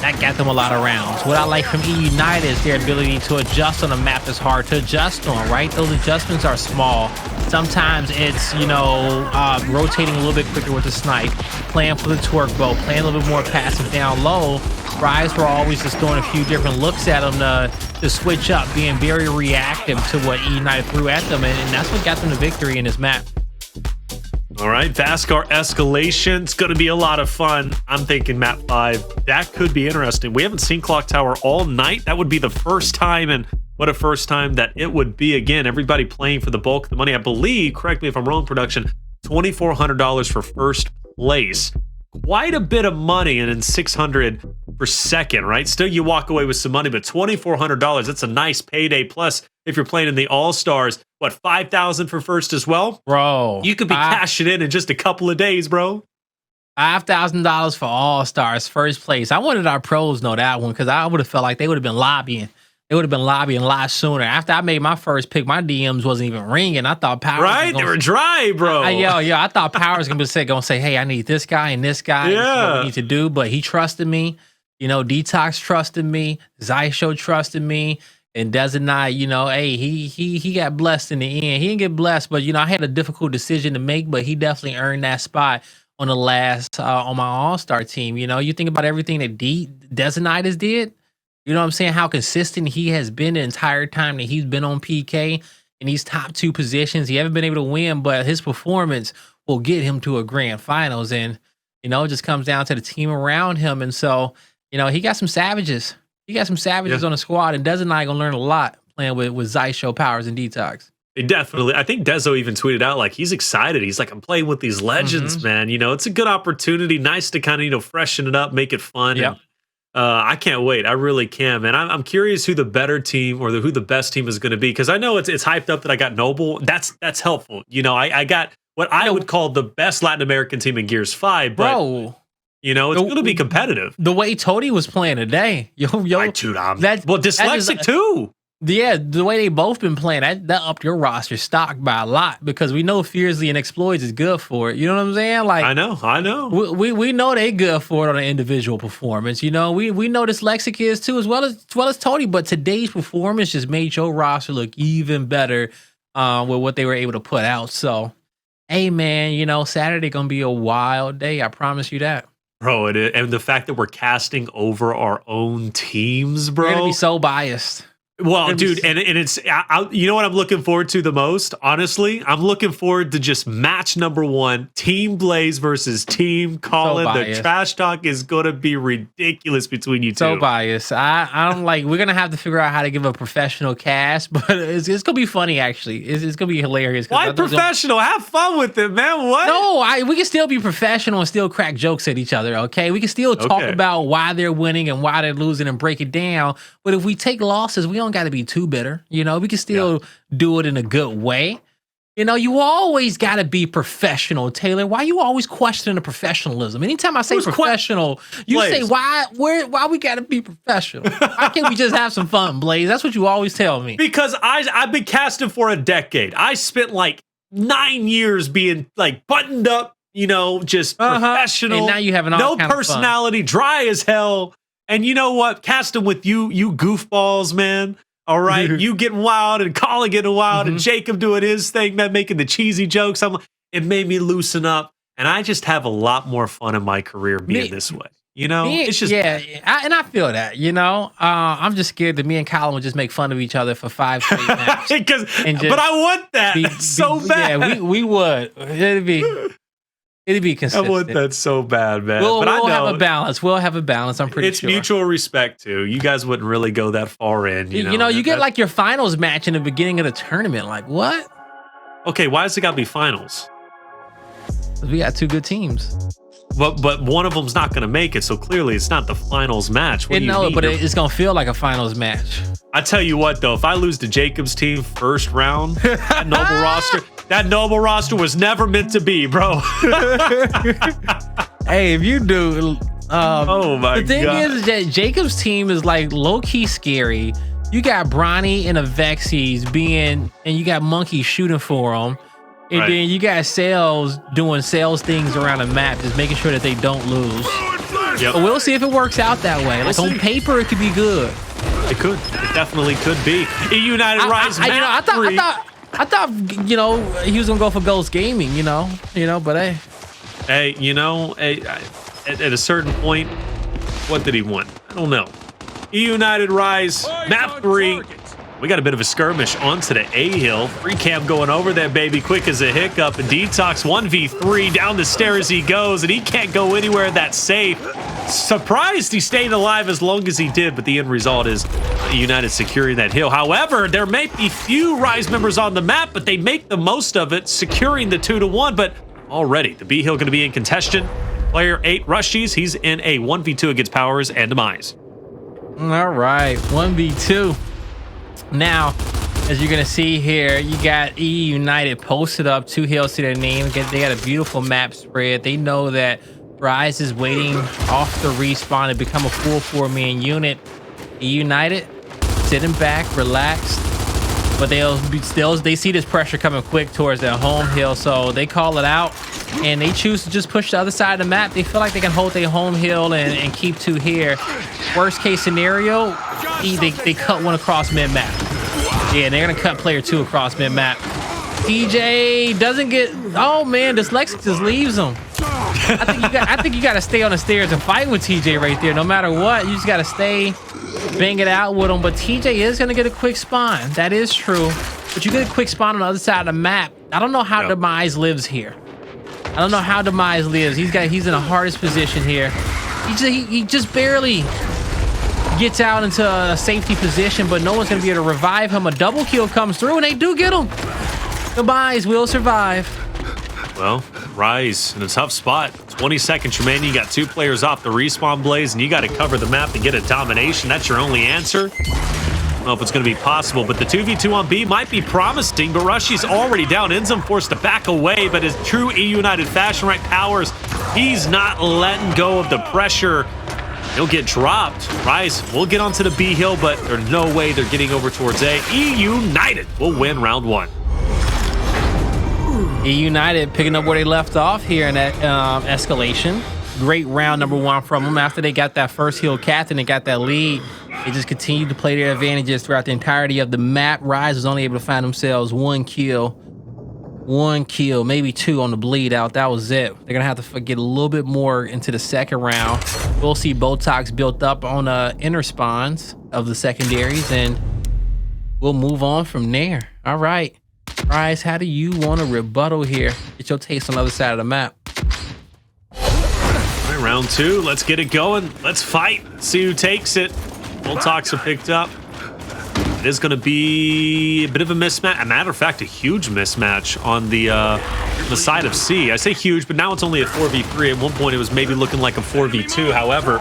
That got them a lot of rounds. What I like from eUnited is their ability to adjust on a map that's hard to adjust on, right? Those adjustments are small. Sometimes it's, you know, rotating a little bit quicker with the snipe, playing for the twerk bow, playing a little bit more passive down low. Rise were always just throwing a few different looks at them to switch up, being very reactive to what eUnited threw at them, and that's what got them the victory in this map. All right, Vasgar Escalation. It's going to be a lot of fun. I'm thinking map 5. That could be interesting. We haven't seen Clocktower all night. That would be the first time, and what a first time that it would be. Again, everybody playing for the bulk of the money. I believe, correct me if I'm wrong, production, $2,400 for first place. Quite a bit of money, and then 600 per second, right? Still, you walk away with some money, but $2,400, that's a nice payday. Plus, if you're playing in the All-Stars, what, 5,000 for first as well? Bro. You could be cashing in just a couple of days, bro. $5,000 for All-Stars, first place. I wanted our pros know that one, because I would have felt like they would have been lobbying. They would have been lobbying a lot sooner. After I made my first pick, my DMs wasn't even ringing. I thought Powerz right? They were dry, bro. I thought Powerz gonna say, hey, I need this guy and this guy. Yeah. This is what we need to do. But he trusted me. You know, DeToX trusted me. Zysho trusted me. And Demise, you know, hey, he got blessed in the end. He didn't get blessed, but, you know, I had a difficult decision to make, but he definitely earned that spot on the last, on my All-Star team. You know, you think about everything that Demise did. You know what I'm saying? How consistent he has been the entire time that he's been on PK in these top 2 positions. He haven't been able to win, but his performance will get him to a grand finals. And, you know, it just comes down to the team around him. And so, you know, he got some savages. He got some savages on the squad, and Demise gonna learn a lot playing with Zysho, Powerz, and DeToX. Definitely. I think Dezo even tweeted out, like, he's excited. He's like, I'm playing with these legends, man. You know, it's a good opportunity. Nice to kind of, you know, freshen it up, make it fun. Yeah. I can't wait. I really can, man. I'm curious who the better team or who the best team is going to be, because I know it's hyped up that I got Noble. That's helpful. You know, I got what I would call the best Latin American team in Gears 5, but bro, you know, it's going to be competitive. The way Tony was playing today, dude, dyslexic too. Yeah, the way they both been playing, that upped your roster stock by a lot, because we know Fiercely and Exploits is good for it. You know what I'm saying? Like, I know. We know they good for it on an individual performance. You know, we know Dyslexic is too, as well as Tony. But today's performance just made your roster look even better with what they were able to put out. So, hey man, you know, Saturday gonna be a wild day. I promise you that. Bro, and the fact that we're casting over our own teams, bro. We're gonna be so biased. Well, dude, and it's, you know what I'm looking forward to the most? Honestly, I'm looking forward to just match number 1, Team Blaze versus Team Colin. The trash talk is going to be ridiculous between you two. So biased. I don't like, we're going to have to figure out how to give a professional cast, but it's going to be funny, actually. It's going to be hilarious. Why professional? Have fun with it, man. What? No, we can still be professional and still crack jokes at each other, okay? We can still talk about why they're winning and why they're losing and break it down. But if we take losses, we don't got to be too bitter. You know, we can still do it in a good way. You know, you always got to be professional, Taylor. Why you always questioning the professionalism? Anytime I say professional, you say, why we got to be professional? Why can't we just have some fun, Blaze? That's what you always tell me. Because I've been casting for a decade. I spent like 9 years being like buttoned up, you know, just professional. And now you have no personality, dry as hell. And you know what? Casting with you goofballs, man. All right, you getting wild and Colin getting wild and Jacob doing his thing, man, making the cheesy jokes. It made me loosen up, and I just have a lot more fun in my career being this way. You know, it's just and I feel that. You know, I'm just scared that me and Colin would just make fun of each other for 5 straight matches. But I want that so bad. Yeah, we would. It'd be consistent. I want that so bad, man. But we'll have a balance. We'll have a balance. I'm pretty sure. It's mutual respect too. You guys wouldn't really go that far in. You know, you get like your finals match in the beginning of the tournament. Like what? Okay, why does it got to be finals? We got 2 good teams. But one of them's not going to make it, so clearly it's not the finals match. What do you mean? But it's going to feel like a finals match. I tell you what, though, if I lose to Jacob's team first round, that noble roster was never meant to be, bro. Hey, if you do, oh my god! The thing is that Jacob's team is like low key scary. You got Bronny and Avexys and you got Monkey shooting for them. And then you got Sales doing sales things around the map, just making sure that they don't lose. Yep. But we'll see if it works out that way. Like on paper, it could be good. It could. It definitely could be. eUnited Rise map three. I thought he was gonna go for Ghost Gaming. But hey, at a certain point, what did he want? I don't know. eUnited Rise map 3. We got a bit of a skirmish onto the A hill. Free cam going over there, baby, quick as a hiccup. And DeToX 1v3 down the stairs he goes, and he can't go anywhere that's safe. Surprised he stayed alive as long as he did, but the end result is United securing that hill. However, there may be few Rise members on the map, but they make the most of it, securing the 2-1. But already, the B hill going to be in contention. Player 8, Rushiez, he's in a 1v2 against Powerz and Demise. All right, 1v2. Now, as you're gonna see here, you got eUnited posted up, 2 hills to their name. They got a beautiful map spread. They know that Rise is waiting off the respawn to become a full 4-man unit. eUnited sitting back, relaxed, but they see this pressure coming quick towards their home hill, so they call it out and they choose to just push the other side of the map. They feel like they can hold their home hill and keep 2 here. Worst case scenario, they cut 1 across mid-map. Yeah, they're gonna cut player 2 across mid-map. TJ doesn't get, oh man, Dyslexic just leaves him. I think you gotta stay on the stairs and fight with TJ right there. No matter what, you just gotta stay, bang it out with him. But TJ is gonna get a quick spawn. That is true. But you get a quick spawn on the other side of the map. I don't know how Demise lives here. I don't know how Demise lives. He's in the hardest position here. He just barely gets out into a safety position, but no one's gonna be able to revive him. A double kill comes through and they do get him. Demise will survive. Well, Rise in a tough spot. 20 seconds remaining. You got 2 players off the respawn blaze, and you got to cover the map to get a domination. That's your only answer. I don't know if it's going to be possible, but the 2v2 on B might be promising, but Rushiez already down. INZEM forced to back away, but as true eUnited fashion, right, Powerz, he's not letting go of the pressure. He'll get dropped. Rise will get onto the B hill, but there's no way they're getting over towards A. eUnited will win round 1. eUnited picking up where they left off here in that escalation. Great round number 1 from them. After they got that first hill captain and got that lead, they just continued to play their advantages throughout the entirety of the map. Rise was only able to find themselves 1 kill, maybe 2 on the bleed out. That was it. They're gonna have to get a little bit more into the second round. We'll see DeToX built up on inner spawns of the secondaries, and we'll move on from there. All right, Rise, how do you want to rebuttal here? Get your taste on the other side of the map. All right, round 2. Let's get it going. Let's fight. See who takes it. DeToX are picked up. It is going to be a bit of a mismatch. As a matter of fact, a huge mismatch on the side of C. I say huge, but now it's only a 4v3. At one point, it was maybe looking like a 4v2. However,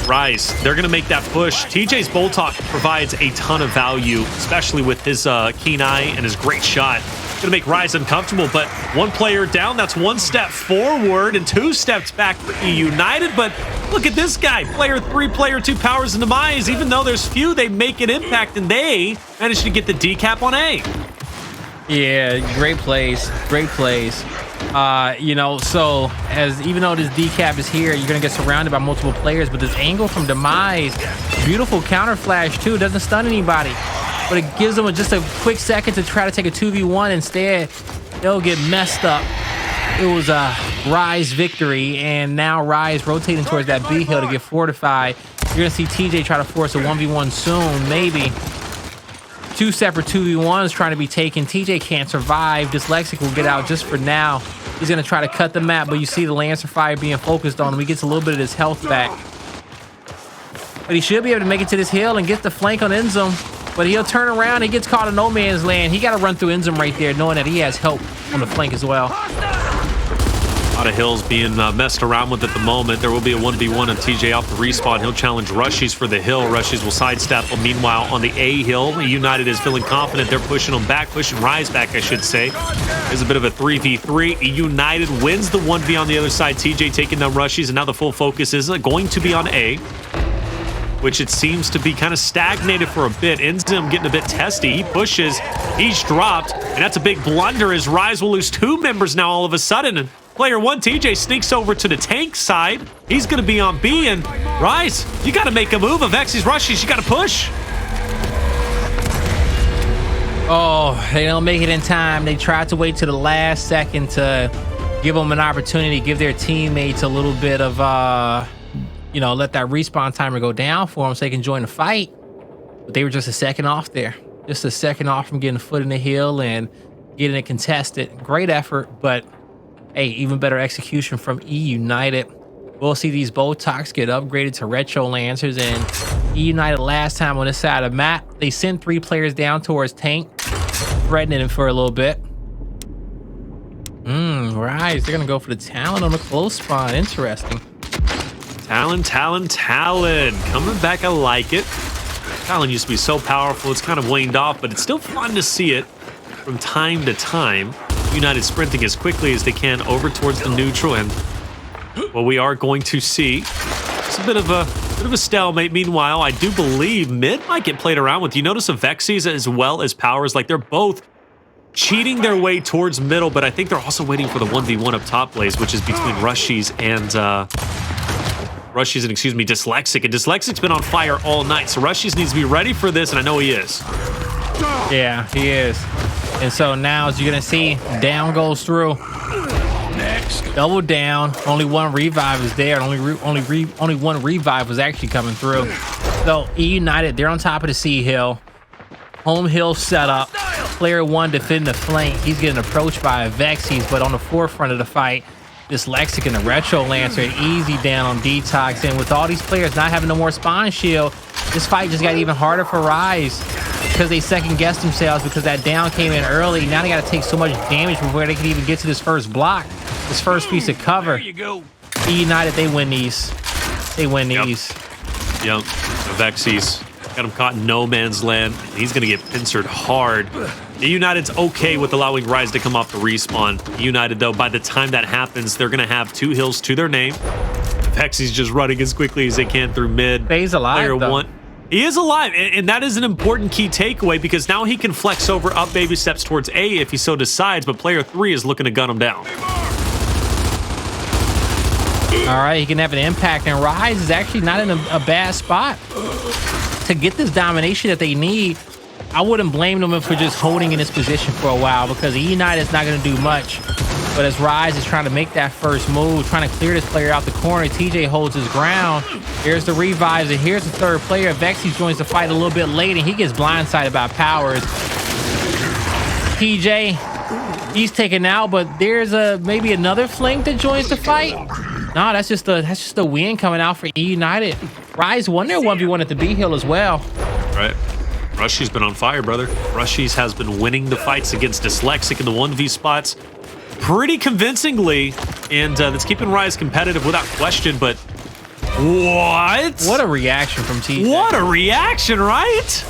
Rise, they're going to make that push. TJ's Boltok provides a ton of value, especially with his keen eye and his great shot. Going to make Rise uncomfortable, but 1 player down. That's 1 step forward and 2 steps back for eUnited. But look at this guy, player 3, player 2, Powerz and Demise. Even though there's few, they make an impact, and they managed to get the decap on A. Yeah, great plays, great plays. So even though this decap is here, you're gonna get surrounded by multiple players, but this angle from Demise, beautiful counter flash too, doesn't stun anybody, but it gives them just a quick second to try to take a 2v1. Instead, they'll get messed up. it was a Rise victory, and now Rise rotating towards that B hill to get fortified. You're gonna see TJ try to force a 1v1 soon, maybe. Two separate 2v1s trying to be taken. TJ can't survive. Dyslexic will get out just for now. He's gonna try to cut the map, but you see the Lancer Fire being focused on him. He gets a little bit of his health back. But he should be able to make it to this hill and get the flank on INZEM. But he'll turn around, he gets caught in no man's land. He gotta run through INZEM right there, knowing that he has help on the flank as well. A lot of hills being messed around with at the moment. There will be a 1v1 of TJ off the respawn. He'll challenge Rushiez for the hill. Rushiez will sidestep him. Meanwhile, on the A hill, eUnited is feeling confident. They're pushing him back, pushing Rise back, I should say. There's a bit of a 3v3. eUnited wins the 1v on the other side. TJ taking down Rushiez, and now the full focus is going to be on A, which it seems to be kind of stagnated for a bit. INZEM getting a bit testy. He pushes, he's dropped, and that's a big blunder as Rise will lose 2 members now all of a sudden. And player 1, TJ, sneaks over to the tank side. He's going to be on B, and Rise, you got to make a move. Avexys, Rushiez, you got to push. Oh, they don't make it in time. They tried to wait to the last second to give them an opportunity, give their teammates a little bit of, you know, let that respawn timer go down for them so they can join the fight. But they were just a second off there. Just a second off from getting a foot in the hill and getting it contested. Great effort, but hey, even better execution from eUnited. We'll see these DeToX get upgraded to Retro Lancers, and eUnited last time on this side of the map, they sent 3 players down towards tank, threatening him for a little bit. Rise, they're gonna go for the Talon on the close spawn. Interesting. Talon. Coming back, I like it. Talon used to be so powerful, it's kind of waned off, but it's still fun to see it from time to time. United sprinting as quickly as they can over towards the neutral, and what we are going to see is a bit of a stalemate. Meanwhile, I do believe mid might get played around with. You notice Avexys as well as Powerz, like they're both cheating their way towards middle, but I think they're also waiting for the 1v1 up top plays, which is between Rushiez and Dyslexic. And Dyslexic's been on fire all night, so Rushiez needs to be ready for this, and I know he is. Yeah, he is. And so now, as you're gonna see, down goes through. Next, double down. Only 1 revive is there. Only 1 revive was actually coming through. So eUnited, they're on top of the C hill. Home hill setup. Player 1 defending the flank. He's getting approached by Avexys, but on the forefront of the fight, Dyslexic and the Retro Lancer easy down on DeToX. And with all these players not having no more spawn shield, this fight just got even harder for Rise because they second-guessed themselves because that down came in early. Now they got to take so much damage before they can even get to this first block, this first piece of cover. There you go. eUnited, they win these. They win these. Yep. Avexys got him caught in no man's land. He's going to get pincered hard. eUnited's okay with allowing Rise to come off the respawn. eUnited, though, by the time that happens, they're going to have 2 hills to their name. Avexys just running as quickly as they can through mid. He's alive, Player though. 1. He is alive, and that is an important key takeaway because now he can flex over up baby steps towards A if he so decides, but player 3 is looking to gun him down. All right, he can have an impact, and Rise is actually not in a bad spot to get this domination that they need. I wouldn't blame them for just holding in this position for a while because eUnited is not going to do much. But as Rise is trying to make that first move, trying to clear this player out the corner, TJ holds his ground. Here's the revives, and here's the 3rd player. Avexys joins the fight a little bit late, and he gets blindsided by Powerz. TJ, he's taken out, but there's maybe another flank that joins the fight. No, that's just a win coming out for eUnited. Rise won their 1v1 at the B hill as well. Right. Rushiez been on fire, brother. Rushiez has been winning the fights against Dyslexic in the 1v spots pretty convincingly, and that's keeping Rise competitive without question, but what? What a reaction from TJ. What a reaction, right?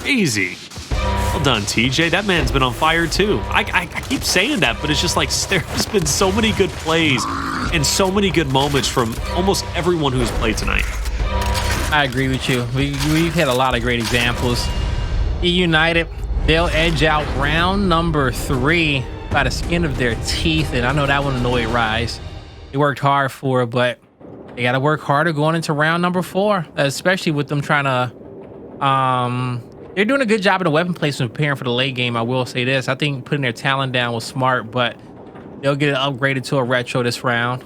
Easy. Well done, TJ. That man's been on fire, too. I keep saying that, but it's just like there's been so many good plays and so many good moments from almost everyone who's played tonight. I agree with you. We've had a lot of great examples. eUnited, they'll edge out round number 3 by the skin of their teeth, and I know that one annoyed Rise. They worked hard for it, but they got to work harder going into round number 4, especially with them trying to they're doing a good job in the weapon placement preparing for the late game. I will say this. I think putting their talent down was smart, but They'll get it upgraded to a retro this round.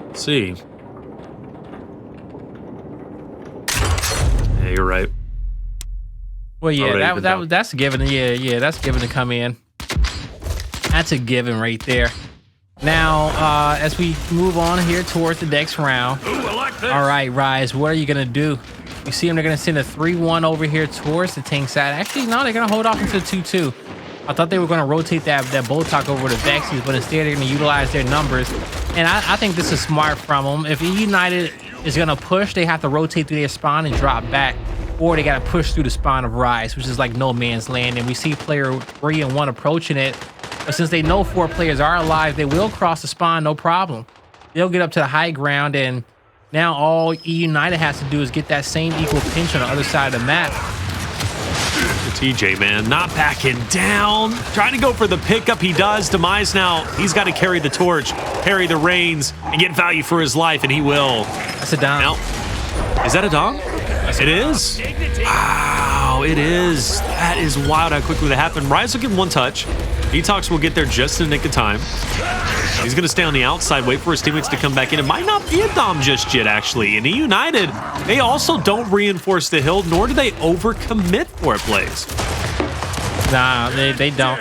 Let's see. Yeah, you're right. Well, yeah, that's a given. Yeah, that's a given to come in. That's a given right there. Now, as we move on here towards the next round. Ooh, I like this. All right, Rise, what are you gonna do? You see them, they're gonna send a 3-1 over here towards the tank side. Actually, no, they're gonna hold off into 2-2. I thought they were gonna rotate that BOTOX over to Avexys, but instead they're gonna utilize their numbers. And I think this is smart from them. If eUnited is gonna push, they have to rotate through their spawn and drop back, or they gotta push through the spawn of Rise, which is like no man's land. And we see player 3 and 1 approaching it, but since they know 4 players are alive, they will cross the spawn, no problem. They'll get up to the high ground, and now all eUnited has to do is get that same equal pinch on the other side of the map. The TJ, man, not backing down. Trying to go for the pickup. He does. Demise now, he's got to carry the torch, carry the reins, and get value for his life, and he will. That's a down. Now, is that a dong? It is. Wow, it is. That is wild how quickly that happened. Rise will get 1 touch. DeToX will get there just in the nick of time. He's going to stay on the outside, wait for his teammates to come back in. It might not be a dom just yet, actually. And eUnited, they also don't reinforce the hill, nor do they overcommit for it plays. Nah, they don't.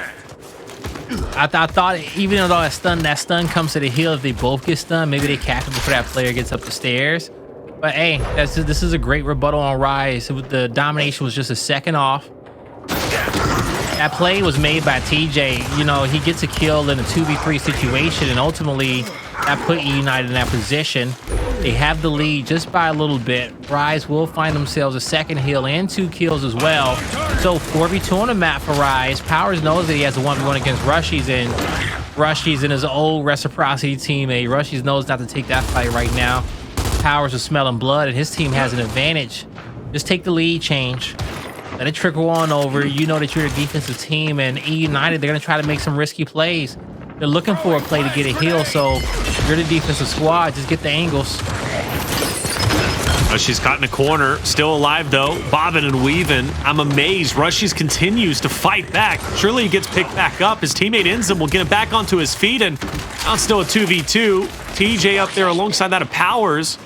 I thought even though that stun comes to the hill, if they both get stunned, maybe they catch him before that player gets up the stairs. But hey, this is a great rebuttal on Rise. The domination was just a second off. That play was made by TJ. You know, he gets a kill in a 2v3 situation, and ultimately that put eUnited in that position. They have the lead just by a little bit. Rise will find themselves a second heal and 2 kills as well. So 4v2 on the map for Rise. Powerz knows that he has a 1v1 against Rushiez, and Rushiez and his old reciprocity teammate. Rushiez knows not to take that fight right now. Powerz is smelling blood, and his team has an advantage. Just take the lead change. Let it trickle on over. You know that you're a defensive team, and eUnited, they're going to try to make some risky plays. They're looking for a play to get a heal, so you're the defensive squad. Just get the angles. She's caught in a corner, still alive though, bobbing and weaving. I'm amazed. Rushiez continues to fight back. Surely he gets picked back up. His teammate INZEM will get him back onto his feet, and now it's still a 2v2. TJ up there alongside that of Powerz.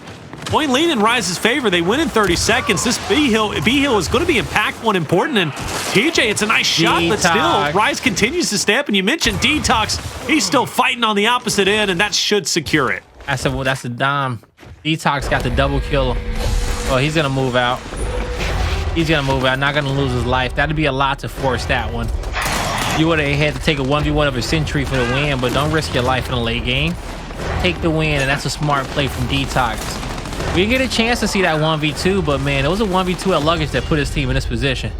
Point lead in Rise's favor. They win in 30 seconds. This B hill is going to be impactful and important. And TJ, it's a nice shot, but still, Rise continues to stay up. And you mentioned DeToX. He's still fighting on the opposite end, and that should secure it. I said, well, that's the dom. DeToX got the double kill. Oh, he's gonna move out. He's gonna move out. Not gonna lose his life. That'd be a lot to force that one. You would have had to take a 1v1 of a century for the win, but don't risk your life in a late game. Take the win, and that's a smart play from DeToX. We didn't get a chance to see that 1v2, but man, it was a 1v2 at Luggage that put his team in this position.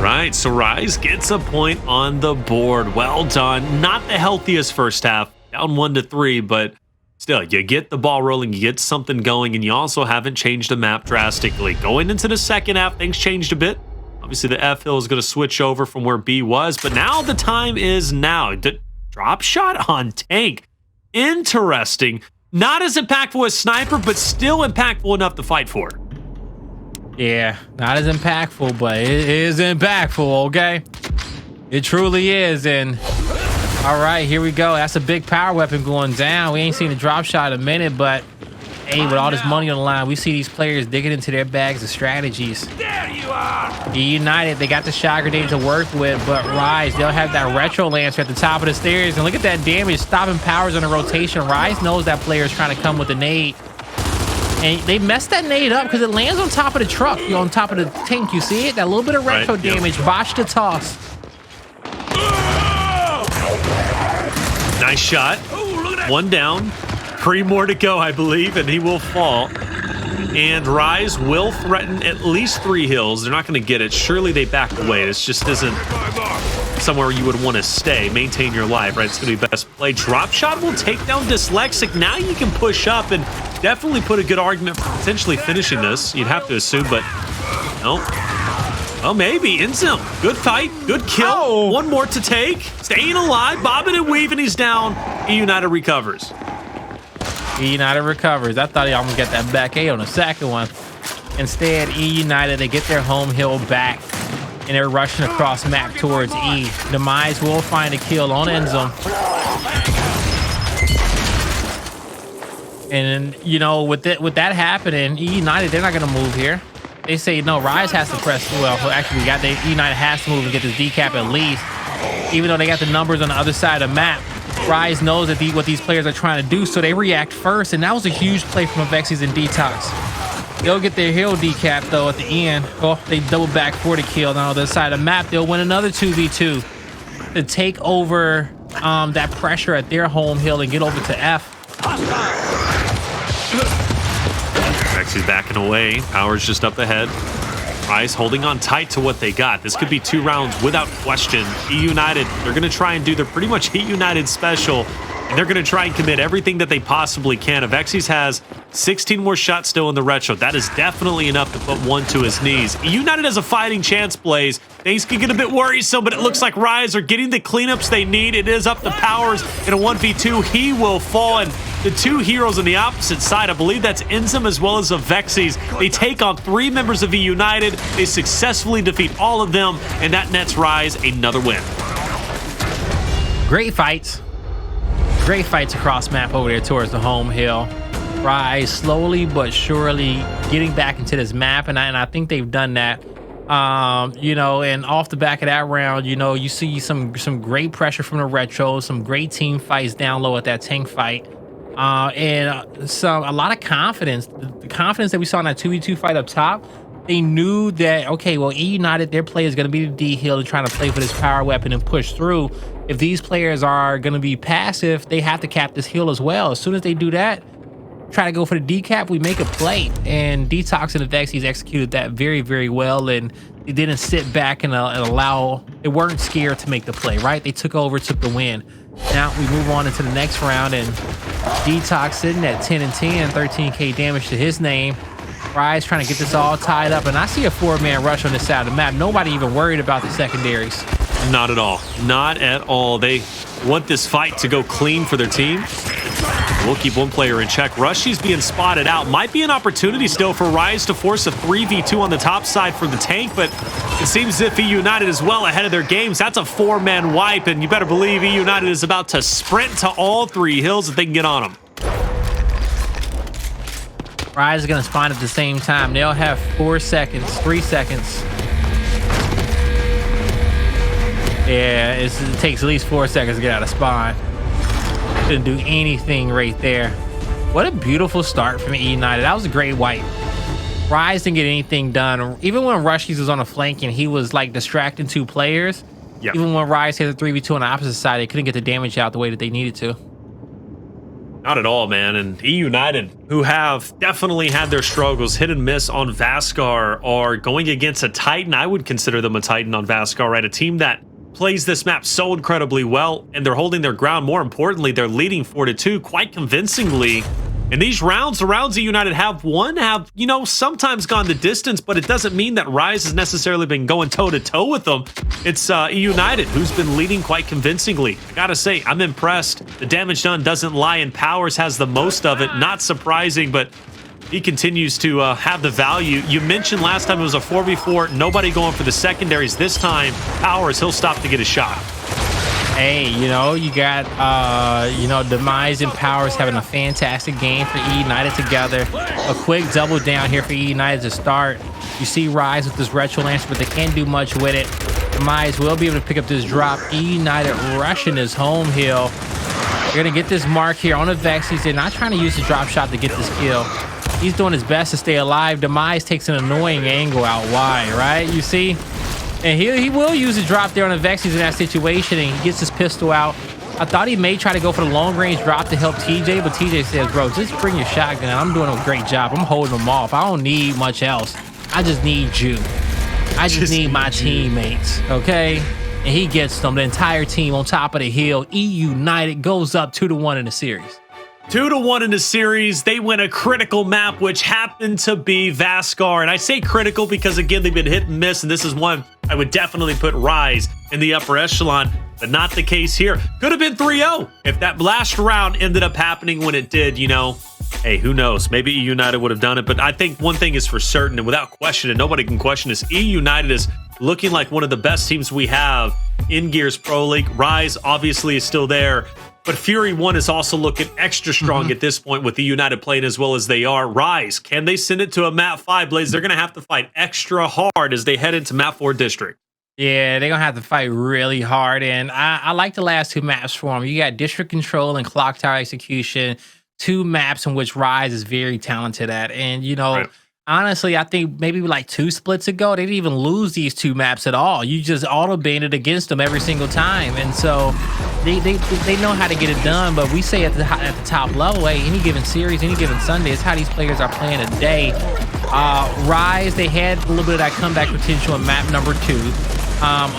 Right, so Rise gets a point on the board. Well done. Not the healthiest first half, down 1-3, but still, you get the ball rolling, you get something going, and you also haven't changed the map drastically. Going into the second half, things changed a bit. Obviously, the F hill is going to switch over from where B was, but now the time is now. Drop shot on tank. Interesting. Not as impactful as Sniper, but still impactful enough to fight for. Yeah, not as impactful, but it is impactful, okay? It truly is, and all right, here we go. That's a big power weapon going down. We ain't seen a drop shot in a minute, but hey, with all this money on the line, we see these players digging into their bags of strategies. There you are. eUnited, they got the shot grenade to work with, but Rise, they'll have that retro lancer at the top of the stairs, and look at that damage, stopping Powerz on the rotation. Rise knows that player is trying to come with the nade, and they messed that nade up because it lands on top of the truck, on top of the tank. You see it? That little bit of retro damage, botched the toss. Nice shot. One down. 3 more to go, I believe, and he will fall. And Rise will threaten at least 3 hills. They're not going to get it. Surely they back away. This just isn't somewhere you would want to stay. Maintain your life, right? It's going to be best play. Drop shot will take down Dyslexic. Now you can push up and definitely put a good argument for potentially finishing this. You'd have to assume, but no. Oh, maybe. INZEM. Good fight. Good kill. Oh. 1 more to take. Staying alive. Bobbing and weaving. He's down. eUnited recovers. eUnited recovers. I thought he almost got that back A on the second one. Instead, eUnited, they get their home hill back, and they're rushing across map towards E. Demise will find a kill on INZEM. And, you know, with that happening, eUnited, they're not going to move here. They say, no, Rise has to press. Well, actually, eUnited has to move and get this decap at least. Even though they got the numbers on the other side of the map, Rise knows that what these players are trying to do, so they react first. And that was a huge play from Avexys and DeToX. They'll get their hill decap, though, at the end. Oh, they double back for the kill. Now, on the other side of the map, they'll win another 2v2 to take over that pressure at their home hill and get over to F. Avexys backing away. Powerz just up ahead. Rise holding on tight to what they got. This could be 2 rounds without question. eUnited, they're going to try and do their pretty much eUnited special, and they're going to try and commit everything that they possibly can. Avexys has 16 more shots still in the retro. That is definitely enough to put one to his knees. eUnited has a fighting chance, Blaze. Things can get a bit worrisome, but it looks like Rise are getting the cleanups they need. It is up to Powerz in a 1v2. He will fall, and the 2 heroes on the opposite side, I believe that's INZEM as well as Avexys. They take on 3 members of eUnited. They successfully defeat all of them, and that nets Rise another win. Great fights. Great fights across map over there towards the home hill. Rise slowly but surely getting back into this map, and I think they've done that. You know, and off the back of that round, you know, you see some great pressure from the retro, some great team fights down low at that tank fight. And a lot of confidence. The confidence that we saw in that 2v2 fight up top, they knew that, okay, well, eUnited, their play is going to be the D hill and trying to play for this power weapon and push through. If these players are going to be passive, they have to cap this hill as well. As soon as they do that, try to go for the decap, we make a play. And DeToX and Avexys executed that very, very well. And they didn't sit back and allow, they weren't scared to make the play, right? They took over, took the win. Now we move on into the next round, and DeToX sitting at 10 and 10, 13k damage to his name. Rise trying to get this all tied up, and I see a 4-man rush on this side of the map. Nobody even worried about the secondaries. Not at all. Not at all. They want this fight to go clean for their team. We'll keep one player in check. Rushiez being spotted out. Might be an opportunity still for Rise to force a 3v2 on the top side for the tank, but it seems as if eUnited is well ahead of their games. That's a 4-man wipe, and you better believe eUnited is about to sprint to all 3 hills if they can get on them. Rise is going to spawn at the same time. They'll have 4 seconds, 3 seconds. Yeah, it takes at least 4 seconds to get out of spawn. Didn't do anything right there. What a beautiful start from eUnited. That was a great wipe. Rise didn't get anything done. Even when Rushiez was on the flank and he was like distracting 2 players, yep. Even when Rise had a 3v2 on the opposite side, they couldn't get the damage out the way that they needed to. Not at all, man. And eUnited, who have definitely had their struggles, hit and miss on Vasgar, are going against a Titan. I would consider them a Titan on Vasgar, right? A team that plays this map so incredibly well, and they're holding their ground. More importantly, they're leading 4-2 quite convincingly. In these rounds, the rounds eUnited have won have, you know, sometimes gone the distance, but it doesn't mean that Rise has necessarily been going toe-to-toe with them. It's eUnited who's been leading quite convincingly. I gotta say, I'm impressed. The damage done doesn't lie, and Powerz has the most of it. Not surprising, but he continues to have the value. You mentioned last time it was a 4v4, nobody going for the secondaries. This time, Powerz, he'll stop to get a shot. Hey, you know, you got, you know, Demise and Powerz having a fantastic game for eUnited together. A quick double down here for eUnited to start. You see Rise with this retro lance, but they can't do much with it. Demise will be able to pick up this drop. eUnited rushing his home hill. They're going to get this mark here on Avexys. They're not trying to use the drop shot to get this kill. He's doing his best to stay alive. Demise takes an annoying angle out wide, right? You see? And he will use a drop there on Avexys in that situation, and he gets his pistol out. I thought he may try to go for the long range drop to help TJ, but TJ says, bro, just bring your shotgun. I'm doing a great job. I'm holding them off. I don't need much else. I just need you. I just need my teammates, okay? And he gets them, the entire team on top of the hill. eUnited goes up 2-1 in the series. 2-1 in the series. They win a critical map, which happened to be Vasgar. And I say critical because, again, they've been hit and miss, and this is one I would definitely put Rise in the upper echelon, but not the case here. Could have been 3-0 if that last round ended up happening when it did, you know. hey, who knows? Maybe eUnited would have done it, but I think one thing is for certain, and without question, and nobody can question this, eUnited is looking like one of the best teams we have in Gears Pro League. Rise obviously is still there, but Fury 1 is also looking extra strong at this point with the United playing as well as they are. Rise, can they send it to a map 5, Blaze? They're going to have to fight extra hard as they head into map 4 District. Yeah, they're going to have to fight really hard, and I like the last 2 maps for them. You got District Control and Clocktower Execution, 2 maps in which Rise is very talented at. And, you know, Right. honestly, I think maybe like 2 splits ago, they didn't even lose these 2 maps at all. You just auto-baited against them every single time. And so they know how to get it done. But we say at the top level, hey, any given series, any given Sunday, it's how these players are playing today. Rise, they had a little bit of that comeback potential in map number 2.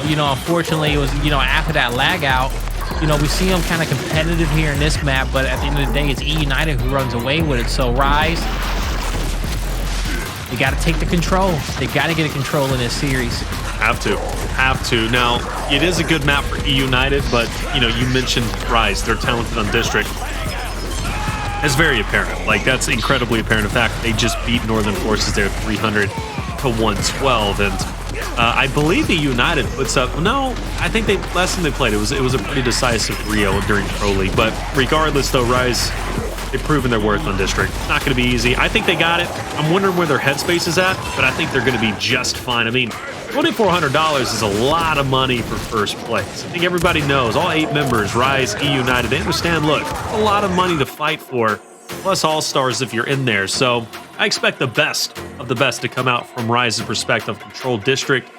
You know, unfortunately, it was, you know, after that lag out, you know, we see them kind of competitive here in this map, but at the end of the day, it's eUnited who runs away with it. So Rise, they got to take the control. They got to get a control in this series. Have to. Now, it is a good map for eUnited, but, you know, you mentioned Rise. They're talented on District. It's very apparent. Like, that's incredibly apparent. In fact, they just beat Northern Forces there 300 to 112, and I believe eUnited puts up. No, I think last time they played, it was a pretty decisive Rio during Pro League. But regardless, though, Rise, they've proven their worth on District. Not going to be easy. I think they got it. I'm wondering where their headspace is at, but I think they're going to be just fine. I mean, $2,400 is a lot of money for first place. I think everybody knows, all 8 members, Rise, eUnited, they understand, look, a lot of money to fight for, plus All-Stars if you're in there. So I expect the best of the best to come out from Rise's perspective, Control District.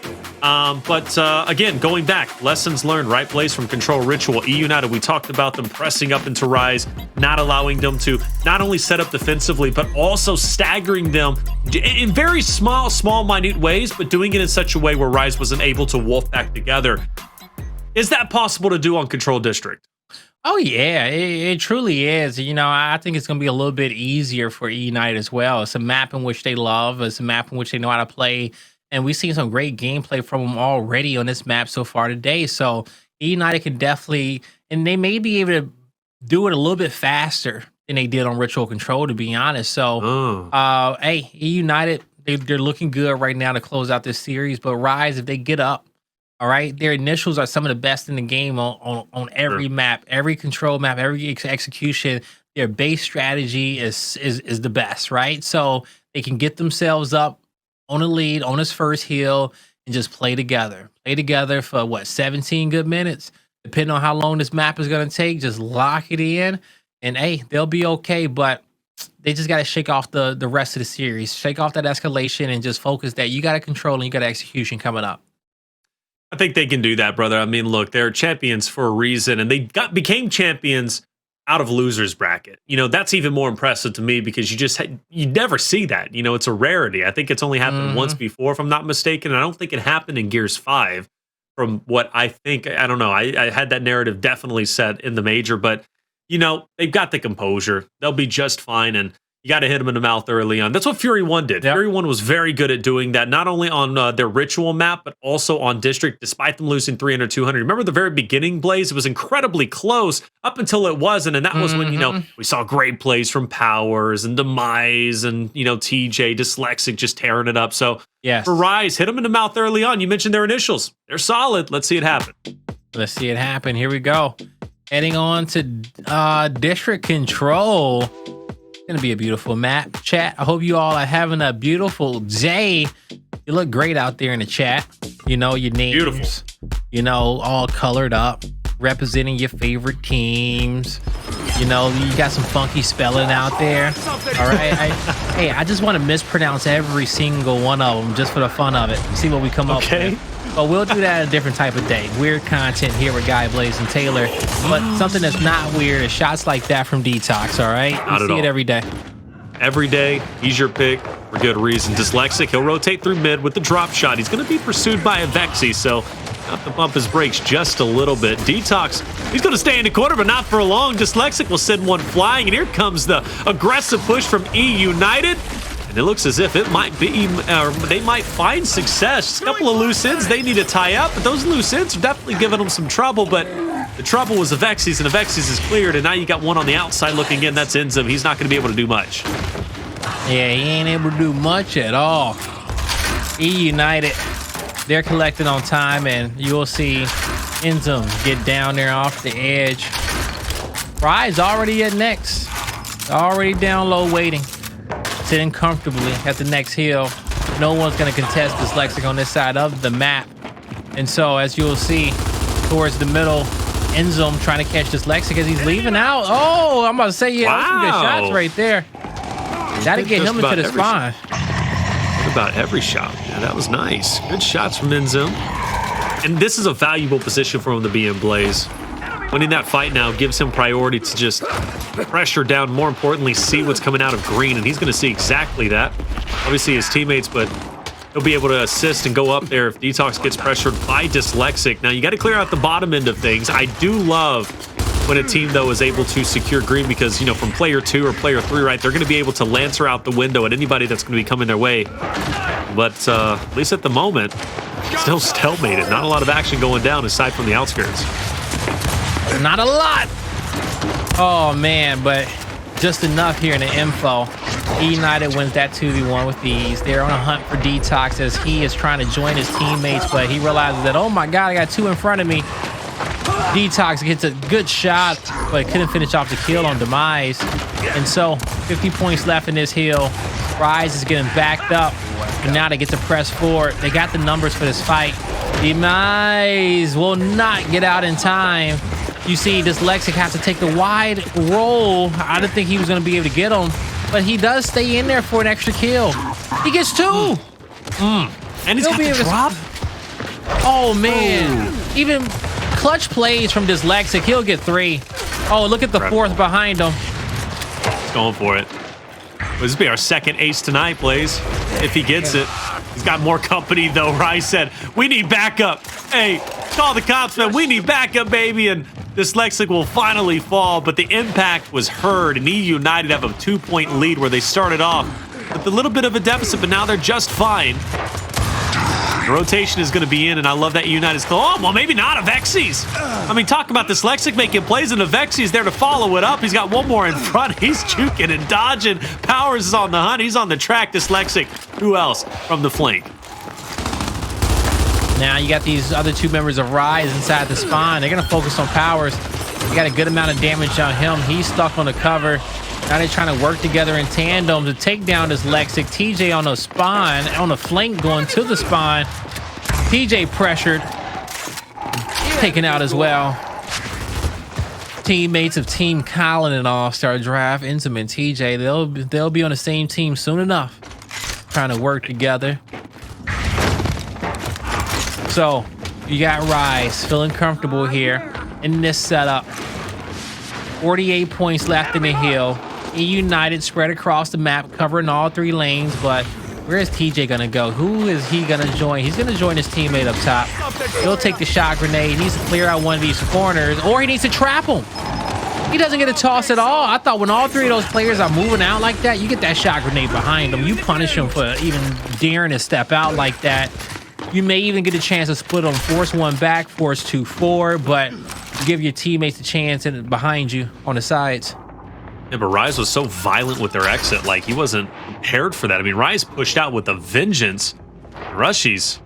But again, going back, lessons learned, right place from Control Ritual. eUnited, we talked about them pressing up into Rise, not allowing them to not only set up defensively, but also staggering them in very small, minute ways, but doing it in such a way where Rise wasn't able to wolf back together. Is that possible to do on Control District? Oh, yeah, it truly is. You know, I think it's going to be a little bit easier for eUnited as well. It's a map in which they love. It's a map in which they know how to play. And we've seen some great gameplay from them already on this map so far today. So eUnited can definitely, and they may be able to do it a little bit faster than they did on Ritual Control, to be honest. So, hey, eUnited, they're looking good right now to close out this series. But Rise, if they get up, all right, their initials are some of the best in the game on every map, every control map, every execution. Their base strategy is the best, right? So they can get themselves up on a lead, on his first heal, and just play together. Play together for, what, 17 good minutes? Depending on how long this map is going to take, just lock it in, and, hey, they'll be okay, but they just got to shake off the rest of the series. Shake off that escalation and just focus that you got to control and you got execution coming up. I think they can do that, brother. I mean, look, they're champions for a reason, and they became champions out of losers bracket. You know, that's even more impressive to me because you never see that. You know, it's a rarity. I think it's only happened once before, if I'm not mistaken. And I don't think it happened in Gears 5 from what I think. I don't know. I had that narrative definitely set in the major, but, you know, they've got the composure. They'll be just fine. And you got to hit them in the mouth early on. That's what Fury 1 did. Yep. Fury 1 was very good at doing that, not only on their Ritual map, but also on District, despite them losing 300, 200. Remember the very beginning, Blaze? It was incredibly close up until it wasn't. And that was when, you know, we saw great plays from Powerz and Demise and, you know, TJ, Dyslexic just tearing it up. So yes, for Rise, hit them in the mouth early on. You mentioned their initials. They're solid. Let's see it happen. Let's see it happen. Here we go. Heading on to District Control. Gonna be a beautiful map. Chat, I hope you all are having a beautiful day. You look great out there in the chat. You know, your names, beautiful, you know, all colored up, representing your favorite teams. You know, you got some funky spelling out there. All right. Hey, I just want to mispronounce every single one of them just for the fun of it. See what we come up with. But we'll do that a different type of day. Weird content here with Guy Blaze and Taylor. But something that's not weird is shots like that from DeToX, all right? You see it every day. Every day, he's your pick for good reason. Dyslexic, he'll rotate through mid with the drop shot. He's going to be pursued by Avexys, so have to bump his brakes just a little bit. DeToX, he's going to stay in the corner, but not for long. Dyslexic will send one flying, and here comes the aggressive push from eUnited. And it looks as if it might be, they might find success. A couple of loose ends they need to tie up, but those loose ends are definitely giving them some trouble. But The trouble was Avexys, and Avexys is cleared, and now you got one on the outside looking in. That's INZEM. He's not going to be able to do much. Yeah, he ain't able to do much at all. eUnited, they're collecting on time, and you'll see INZEM get down there off the edge. Rise already at next. Already down low waiting. Sitting comfortably at the next hill. No one's going to contest Dyslexic on this side of the map. And so, as you'll see, towards the middle, INZEM trying to catch Dyslexic as he's leaving out. Oh, I'm about to say, yeah, those some good shots right there. Gotta get him into the spawn. About every shot. Yeah, that was nice. Good shots from INZEM. And this is a valuable position for him to be in, Blaze. Winning that fight now gives him priority to just pressure down, more importantly, see what's coming out of green, and he's going to see exactly that. Obviously his teammates, but he'll be able to assist and go up there if DeToX gets pressured by Dyslexic. Now, you got to clear out the bottom end of things. I do love when a team, though, is able to secure green because, you know, from player 2 or player 3, right, they're going to be able to lancer out the window at anybody that's going to be coming their way. But at least at the moment, still stalemated. Not a lot of action going down aside from the outskirts. Not a lot. Oh, man, but just enough here in the info. eUnited wins that 2v1 with these. They're on a hunt for DeToX as he is trying to join his teammates, but he realizes that, oh my God, I got 2 in front of me. DeToX gets a good shot, but couldn't finish off the kill on Demise. And so, 50 points left in this hill. Rise is getting backed up, and now they get to press forward. They got the numbers for this fight. Demise will not get out in time. You see, Dyslexic has to take the wide roll. I didn't think he was going to be able to get him, but he does stay in there for an extra kill. He gets 2. And he's got the drop. Oh, man. Even clutch plays from Dyslexic. He'll get 3. Oh, look at the 4th behind him. He's going for it. This will be our second ace tonight, Blaze. If he gets it. He's got more company, though. Rice said, we need backup. Hey, call the cops, man. We need backup, baby. And Dyslexic will finally fall, but the impact was heard, and eUnited have a 2-point lead where they started off with a little bit of a deficit, but now they're just fine. The rotation is going to be in, and I love that eUnited's close. Oh, well, maybe not. Avexys. I mean, talk about Dyslexic making plays, and Avexys there to follow it up. He's got one more in front. He's juking and dodging. Powerz is on the hunt. He's on the track. Dyslexic. Who else from the flank? Now you got these other 2 members of Rise inside the spawn. They're going to focus on Powerz. They got a good amount of damage on him. He's stuck on the cover. Now they're trying to work together in tandem to take down Dyslexic. TJ on the spawn, on the flank going to the spawn. TJ pressured. Taken out as well. Teammates of Team Colin and All-Star Draft, INZEM and TJ, they'll be on the same team soon enough. Trying to work together. So, you got Rise feeling comfortable here in this setup. 48 points left in the hill. eUnited spread across the map, covering all 3 lanes, but where is TJ gonna go? Who is he gonna join? He's gonna join his teammate up top. He'll take the shot grenade. He needs to clear out one of these corners, or he needs to trap him. He doesn't get a toss at all. I thought when all 3 of those players are moving out like that, you get that shot grenade behind them. You punish them for even daring to step out like that. You may even get a chance to split them, force 1 back, force 2 forward, but give your teammates a chance and behind you on the sides. Yeah, but Rise was so violent with their exit, like he wasn't prepared for that. I mean, Rise pushed out with a vengeance. Rushiez,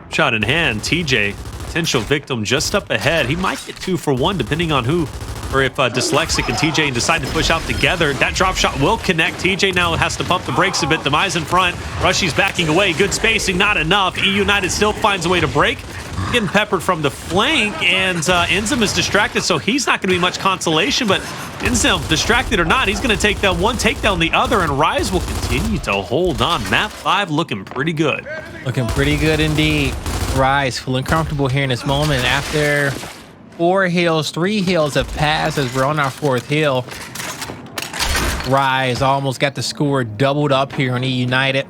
shot in hand. TJ, potential victim just up ahead. He might get 2 for 1, depending on who, or if Dyslexic and TJ decide to push out together. That drop shot will connect. TJ now has to pump the brakes a bit. Demise in front. Rushiez backing away. Good spacing, not enough. eUnited still finds a way to break. Getting peppered from the flank, and INZEM is distracted, so he's not going to be much consolation, but INZEM, distracted or not, he's going to take down one, take down the other, and Rise will continue to hold on. Map 5 looking pretty good. Looking pretty good indeed. Rise feeling comfortable here in this moment. After 4 hills, 3 hills have passed as we're on our 4th hill. Rise almost got the score doubled up here on eUnited.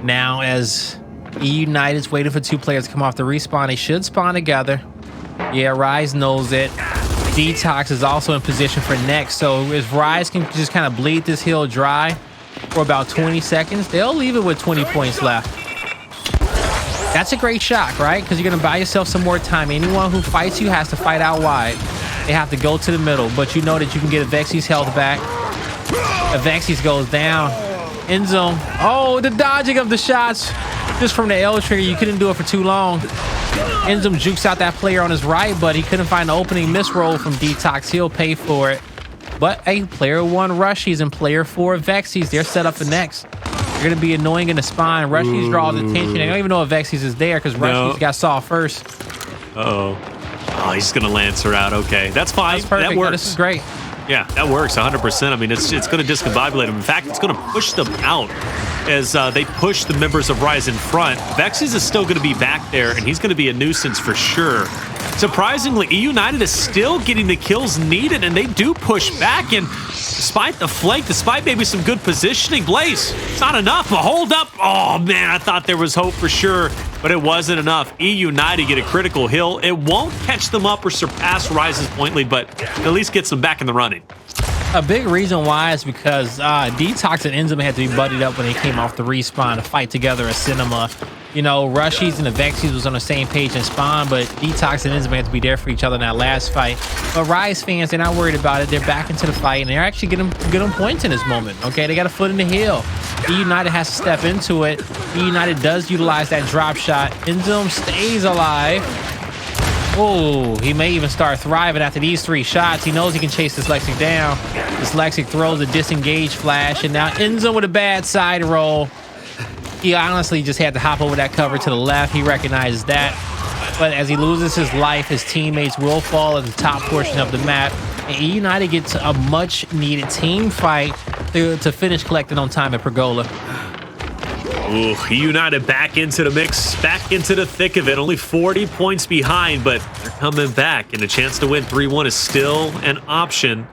Now as eUnited's waiting for 2 players to come off the respawn. They should spawn together. Yeah, Rise knows it. DeToX is also in position for next. So if Rise can just kind of bleed this hill dry for about 20 seconds, they'll leave it with 20 points left. That's a great shot, right? Because you're going to buy yourself some more time. Anyone who fights you has to fight out wide. They have to go to the middle, but you know that you can get Avexys' health back. Avexys goes down. INZEM. Oh, the dodging of the shots just from the L trigger. You couldn't do it for too long. INZEM jukes out that player on his right, but he couldn't find the opening misroll from DeToX. He'll pay for it. But hey, player 1 Rushiez and player 4 Avexys, they're set up for next. They're going to be annoying in the spine. Rushiez draws attention. They don't even know Avexys is there because Rushiez got saw first. Uh-oh. Oh, he's going to Lancer out. Okay, that's fine. That's perfect. That works. No, this is great. Yeah, that works 100%. I mean, it's going to discombobulate them. In fact, it's going to push them out as they push the members of Rise in front. Avexys is still going to be back there, and he's going to be a nuisance for sure. Surprisingly, eUnited is still getting the kills needed, and they do push back. And despite the flank, despite maybe some good positioning, Blaze, it's not enough. A hold up. Oh, man, I thought there was hope for sure, but it wasn't enough. eUnited get a critical hill. It won't catch them up or surpass Rise's point lead, but at least gets them back in the running. A big reason why is because DeToX and INZEM had to be buddied up when they came off the respawn to fight together as Cinema. You know, Rushiez and Avexys was on the same page in spawn, but DeToX and INZEM had to be there for each other in that last fight. But Rise fans, they're not worried about it. They're back into the fight, and they're actually getting points in this moment. Okay, they got a foot in the hill. eUnited has to step into it. eUnited does utilize that drop shot. INZEM stays alive. Oh, he may even start thriving after these 3 shots. He knows he can chase Dyslexic down. Dyslexic throws a disengage flash, and now INZEM with a bad side roll. He honestly just had to hop over that cover to the left. He recognizes that. But as he loses his life, his teammates will fall at the top portion of the map. And eUnited gets a much-needed team fight to finish collecting on time at Pergola. Ooh, eUnited back into the mix, back into the thick of it. Only 40 points behind, but they're coming back. And a chance to win 3-1 is still an option.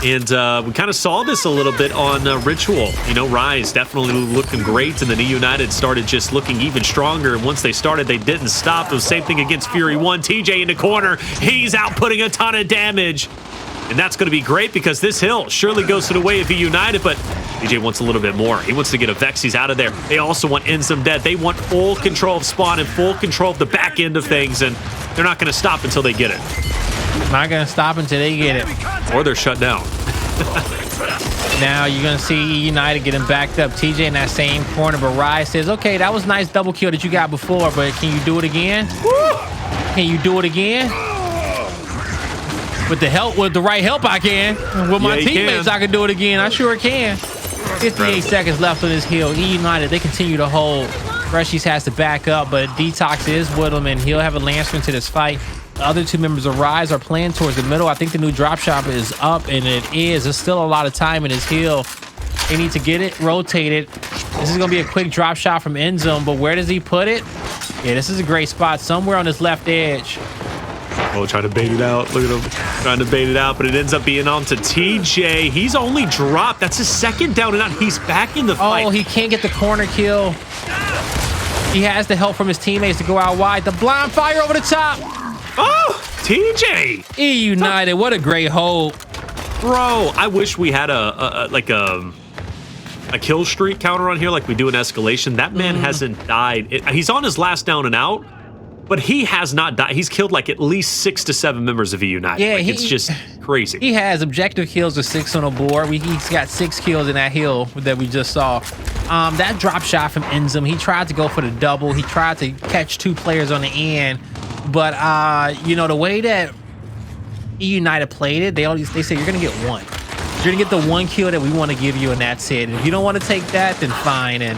And we kind of saw this a little bit on Ritual. You know, Rise definitely looking great, and then eUnited started just looking even stronger. And once they started, they didn't stop. The same thing against Fury 1. TJ in the corner. He's outputting a ton of damage. And that's going to be great because this hill surely goes to the way of eUnited, but TJ wants a little bit more. He wants to get Avexys out of there. They also want INZEM dead. They want full control of spawn and full control of the back end of things, and they're not going to stop until they get it. Not going to stop until they get it. Or they're shut down. Now you're going to see eUnited getting backed up. TJ in that same corner, but Rise says, okay, that was a nice double kill that you got before, but can you do it again? Can you do it again? With the right help, I can. With my teammates, I can do it again. I sure can. 58 seconds left on this hill. eUnited, they continue to hold. Rushiez has to back up, but DeToX is with him, and he'll have a Lancer into this fight. The other 2 members of Rise are playing towards the middle. I think the new drop shot is up, and it is. There's still a lot of time in this hill. They need to get it rotated. This is going to be a quick drop shot from INZEM, but where does he put it? Yeah, this is a great spot. Somewhere on this left edge. Oh, trying to bait it out. Look at him trying to bait it out, but it ends up being on to TJ. He's only dropped. That's his second down and out. He's back in the fight. Oh, he can't get the corner kill. He has the help from his teammates to go out wide. The blind fire over the top. Oh, TJ. eUnited, what a great hold. Bro, I wish we had a kill streak counter on here like we do in Escalation. That man hasn't died. He's on his last down and out. But he has not died. He's killed like at least 6 to 7 members of eUnited. Yeah, like, it's just crazy. He has objective kills of 6 on the board. He's got 6 kills in that hill that we just saw. That drop shot from INZEM, he tried to go for the double. He tried to catch 2 players on the end. But, you know, the way that eUnited played it, they say you're going to get 1. You're going to get the 1 kill that we want to give you, and that's it. And if you don't want to take that, then fine. And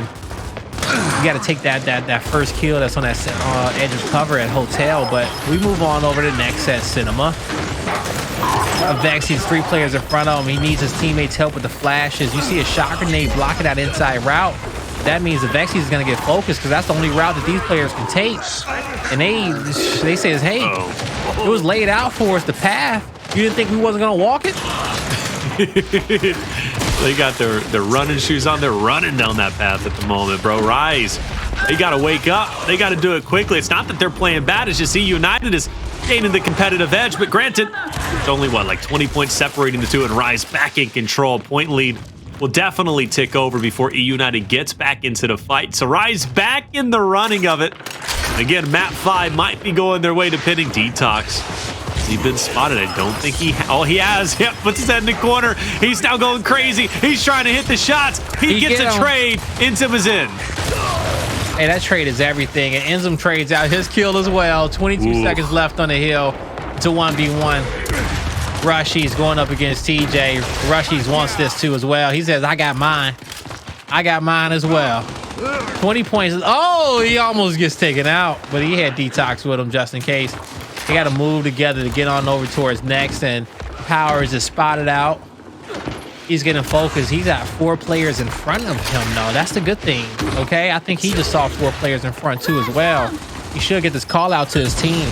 you got to take that first kill that's on that edge of cover at Hotel, but we move on over to the next at Cinema. Avexys 3 players in front of him. He needs his teammates' help with the flashes. You see a shot grenade blocking that inside route. That means Avexys is going to get focused because that's the only route that these players can take. And they say, hey, it was laid out for us, the path. You didn't think we wasn't going to walk it? They got their running shoes on. They're running down that path at the moment, bro. Rise. They got to wake up. They got to do it quickly. It's not that they're playing bad. It's just eUnited is gaining the competitive edge. But granted, it's only, what, like 20 points separating the two, and Rise back in control. Point lead will definitely tick over before eUnited gets back into the fight. So Rise back in the running of it. Again, map 5 might be going their way to pinning DeToX. Has he been spotted? I don't think he has. Yep, puts his head in the corner. He's now going crazy. He's trying to hit the shots. He gets a trade. INZEM is in. Hey, that trade is everything. And INZEM trades out his kill as well. 22 seconds left on the hill to 1v1. Rushiez going up against TJ. Rushiez wants this too as well. He says, I got mine. I got mine as well. 20 points. Oh, he almost gets taken out, but he had DeToX with him just in case. They got to move together to get on over towards next, and Powerz is spotted out. He's getting focused. He's got 4 players in front of him, though. That's the good thing, okay? I think he just saw 4 players in front, too, as well. He should get this call out to his team.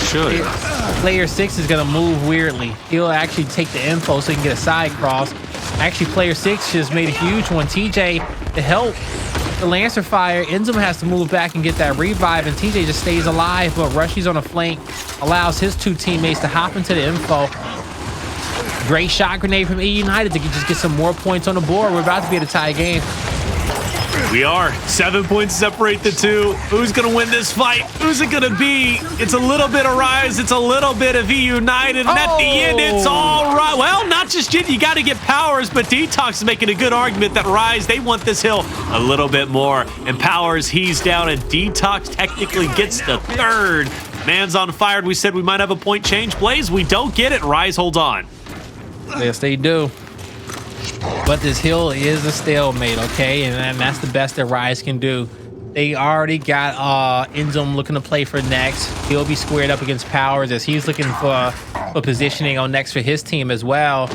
Should. Player 6 is going to move weirdly. He'll actually take the info so he can get a side cross. Actually, player 6 just made a huge one. TJ, to help the Lancer fire, INZEM has to move back and get that revive, and TJ just stays alive, but Rushiez on the flank allows his 2 teammates to hop into the info. Great shot grenade from eUnited to just get some more points on the board. We're about to be at a tie game. We are. 7 points separate the 2. Who's going to win this fight? Who's it going to be? It's a little bit of Rise. It's a little bit of eUnited. And at the end, it's all right. Well, not just yet. You got to get Powerz, but DeToX is making a good argument that Rise, they want this hill a little bit more. And Powerz, he's down, and DeToX technically gets the 3rd. Man's on fire. We said we might have a point change. Blaze, we don't get it. Rise holds on. Yes, they do. But this hill is a stalemate, okay? And that's the best that Rise can do. They already got INZEM looking to play for next. He'll be squared up against Powerz as he's looking for positioning on next for his team as well.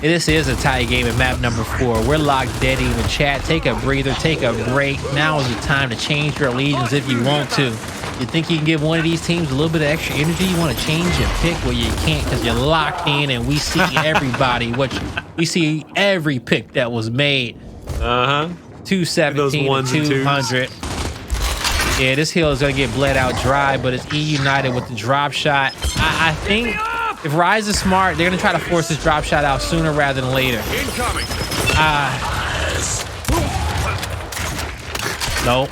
This is a tie game at map number 4. We're locked dead even. Chat, take a breather, take a break. Now is the time to change your allegiance if you want to. You think you can give one of these teams a little bit of extra energy? You want to change your pick? Well, you can't, because you're locked in, and we see everybody. We see every pick that was made. 217 to 200. Yeah, this hill is going to get bled out dry, but it's eUnited with the drop shot. I think if Rise is smart, they're going to try to force this drop shot out sooner rather than later. Incoming. Nope.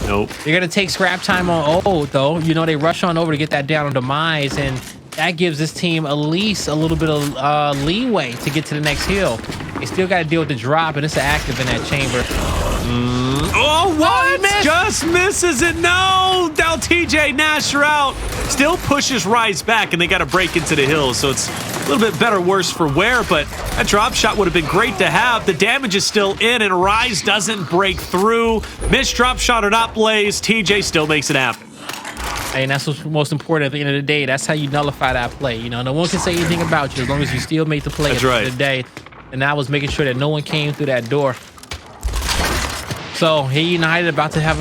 Nope. They're going to take scrap time on O, though. You know, they rush on over to get that down on Demise, and that gives this team at least a little bit of leeway to get to the next hill. They still got to deal with the drop, and it's an active in that chamber. Oh, what? Just misses it. No. Now TJ Nasher out. Still pushes Rise back, and they got to break into the hill. So it's a little bit better, worse for wear, but that drop shot would have been great to have. The damage is still in, and Rise doesn't break through. Missed drop shot or not, Blaze. TJ still makes it happen. Hey, and that's what's most important at the end of the day. That's how you nullify that play. You know, no one can say anything about you as long as you still make the play at the end of the day. And I was making sure that no one came through that door. So eUnited about to have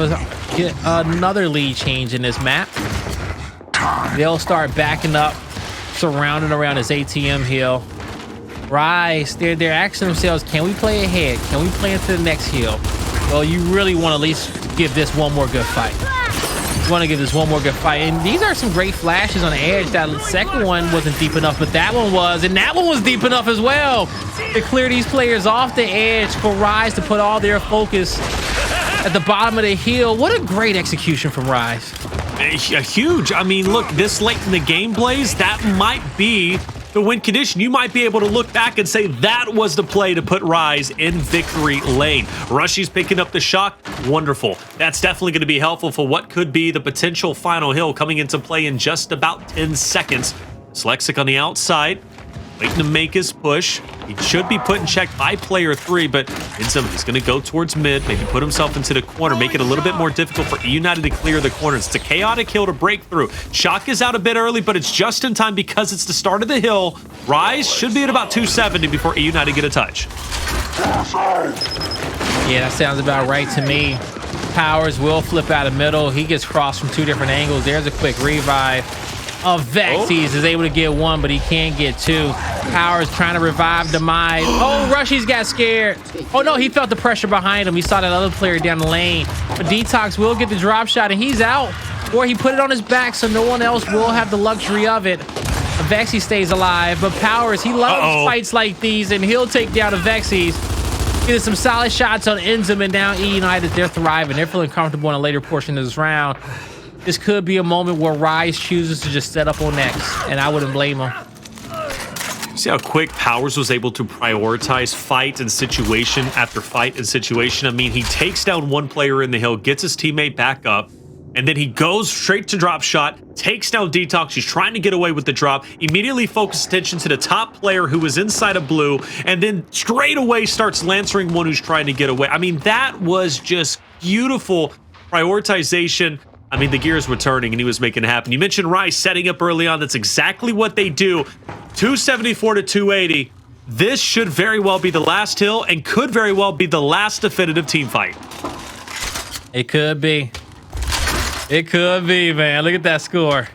get another lead change in this map. They'll start backing up, surrounding around this ATM hill. Rise, they're asking themselves, can we play ahead? Can we play into the next hill? Well, you really want to at least give this one more good fight. You want to give this one more good fight. And these are some great flashes on the edge. That second one wasn't deep enough, but that one was. And that one was deep enough as well to clear these players off the edge for Rise to put all their focus at the bottom of the hill. What a great execution from Rise. Huge. I mean, look, this late in the game, Blaze, that might be the win condition. You might be able to look back and say that was the play to put Rise in victory lane. Rushiez picking up the shock. Wonderful. That's definitely going to be helpful for what could be the potential final hill coming into play in just about 10 seconds. Slexic on the outside, waiting to make his push. He should be put in check by player 3, but INZEM, he's going to go towards mid, maybe put himself into the corner, make it a little bit more difficult for eUnited to clear the corners. It's a chaotic hill to break through. Shock is out a bit early, but it's just in time because it's the start of the hill. Rise should be at about 270 before eUnited get a touch. Yeah, that sounds about right to me. Powerz will flip out of middle. He gets crossed from 2 different angles. There's a quick revive. Avexys is able to get 1, but he can't get 2. Powerz trying to revive Demise. Oh, Rushiez got scared. Oh, no, he felt the pressure behind him. He saw that other player down the lane. But DeToX will get the drop shot, and he's out. Or he put it on his back, so no one else will have the luxury of it. Avexys stays alive, but Powerz, he loves fights like these, and he'll take down Avexys. Getting some solid shots on INZEM, and now eUnited, they're thriving. They're feeling comfortable in a later portion of this round. This could be a moment where Rushiez chooses to just set up on next, and I wouldn't blame him. See how quick Powerz was able to prioritize fight and situation after fight and situation. I mean, he takes down one player in the hill, gets his teammate back up, and then he goes straight to drop shot, takes down DeToX. He's trying to get away with the drop, immediately focuses attention to the top player who was inside of blue, and then straight away starts lancering one who's trying to get away. I mean, that was just beautiful prioritization. I mean, the gears were turning and he was making it happen. You mentioned Rushiez setting up early on. That's exactly what they do. 274 to 280. This should very well be the last hill and could very well be the last definitive team fight. It could be. It could be, man. Look at that score.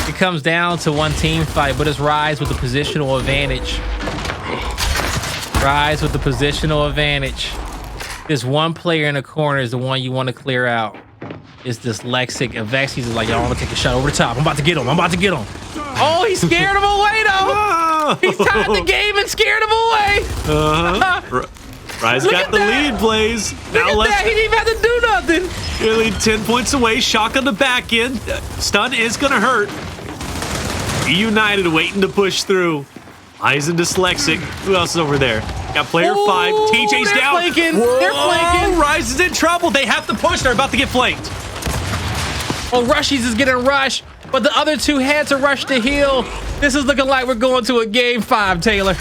It comes down to one team fight, but it's Rushiez with the positional advantage. Rushiez with the positional advantage. This one player in the corner is the one you want to clear out. It's dyslexic. Avexys is like, yo, I'm gonna take a shot over the top. I'm about to get him. I'm about to get him. Oh, he scared him away, though. He's tied the game and scared him away. Rushiez got the lead, Blaze. Look at that. He didn't even have to do nothing. Nearly 10 points away. Shock on the back end. Stun is going to hurt. eUnited waiting to push through. Eyes and dyslexic. Who else is over there? Got player 5. TJ's they're down. Flanking. They're flanking. Rushiez is in trouble. They have to push. They're about to get flanked. Well, Rushiez is getting rushed, but the other two had to rush to heal. This is looking like we're going to a game 5, Taylor.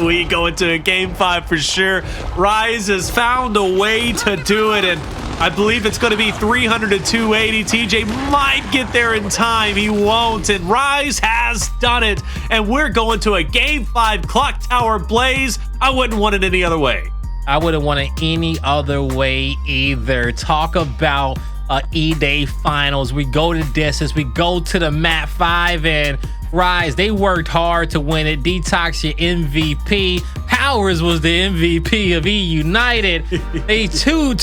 We go into a game 5 for sure. Rushiez has found a way to do it, and I believe it's going to be 300 to 280. TJ might get there in time. He won't, and Rushiez has done it. And we're going to a game 5 Clocktower Blaze. I wouldn't want it any other way. I wouldn't want it any other way either. Talk about EDAYS finals. We go to distance. We go to the map 5, and Rushiez, they worked hard to win it. DeToX, your MVP. Powerz was the MVP of eUnited. They two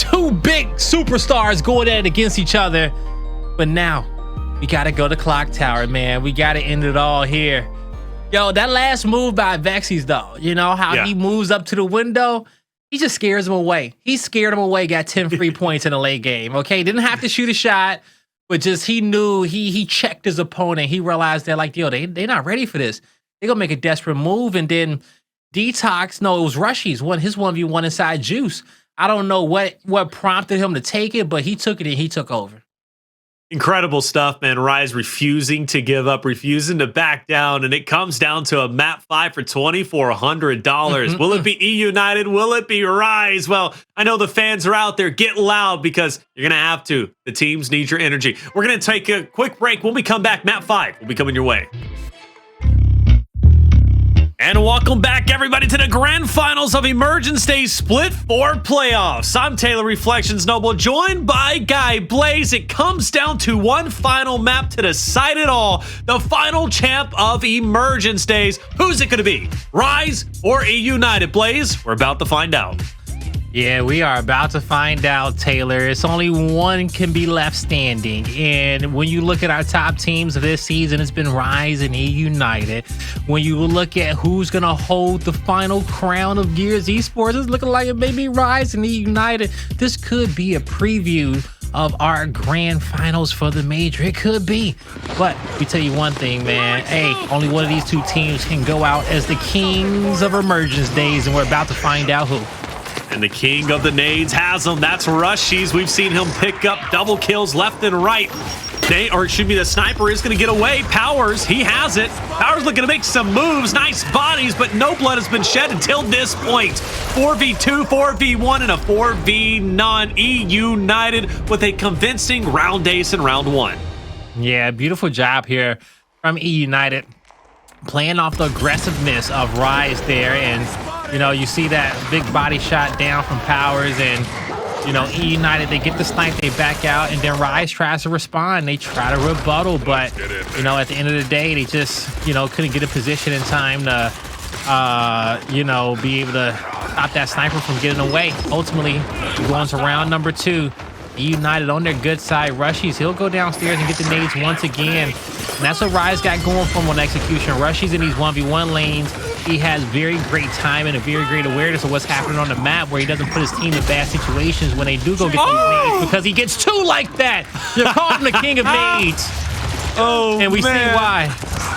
big superstars going at it against each other. But now we gotta go to Clocktower, man. We gotta end it all here. Yo, that last move by Avexys, though, you know how he moves up to the window. He just scares him away. He scared him away, got 10 free points in a late game, okay? Didn't have to shoot a shot, but just he knew, he checked his opponent. He realized that, like, yo, they not ready for this. They're going to make a desperate move, and then DeToX, no, it was Rushiez, won his 1v1 inside Juice. I don't know what prompted him to take it, but he took it and he took over. Incredible stuff, man. Rushiez refusing to give up, refusing to back down, and it comes down to a map 5 for $2,400. Will it be eUnited? Will it be Rushiez? Well, I know the fans are out there. Get loud because you're going to have to. The teams need your energy. We're going to take a quick break. When we come back, map 5 will be coming your way. And welcome back, everybody, to the grand finals of Emergence Day Split 4 playoffs. I'm Taylor Reflections Noble, joined by Guy Blaze. It comes down to one final map to decide it all. The final champ of Emergence Days. Who's it going to be? Rushiez or eUnited? Blaze, we're about to find out. Yeah, we are about to find out, Taylor. It's only one can be left standing. And when you look at our top teams of this season, it's been Rushiez and eUnited. When you look at who's going to hold the final crown of Gears Esports, it's looking like it may be Rushiez and eUnited. This could be a preview of our grand finals for the major. It could be. But we tell you one thing, man. Hey, only one of these two teams can go out as the kings of Emergence Days, and we're about to find out who. And the king of the nades has him. That's Rushiez. We've seen him pick up double kills left and right. The sniper is going to get away. Powerz, he has it. Powerz looking to make some moves. Nice bodies, but no blood has been shed until this point. 4v2, 4v1, and a 4v9. eUnited with a convincing round ace in round 1. Yeah, beautiful job here from eUnited. Playing off the aggressiveness of Rushiez there, and you know, you see that big body shot down from Powerz, and you know, eUnited, they get the snipe, they back out, and then Rushiez tries to respond. They try to rebuttal, but you know, at the end of the day, they just, you know, couldn't get a position in time to you know, be able to stop that sniper from getting away. Ultimately, we go on to round number 2. United on their good side. Rushiez, he'll go downstairs and get the nades once again. And that's what Rise got going from on execution. Rushiez in these 1v1 lanes. He has very great time and a very great awareness of what's happening on the map, where he doesn't put his team in bad situations when they do go get these nades, because he gets two like that. You're calling him the king of nades. Oh, and we see why.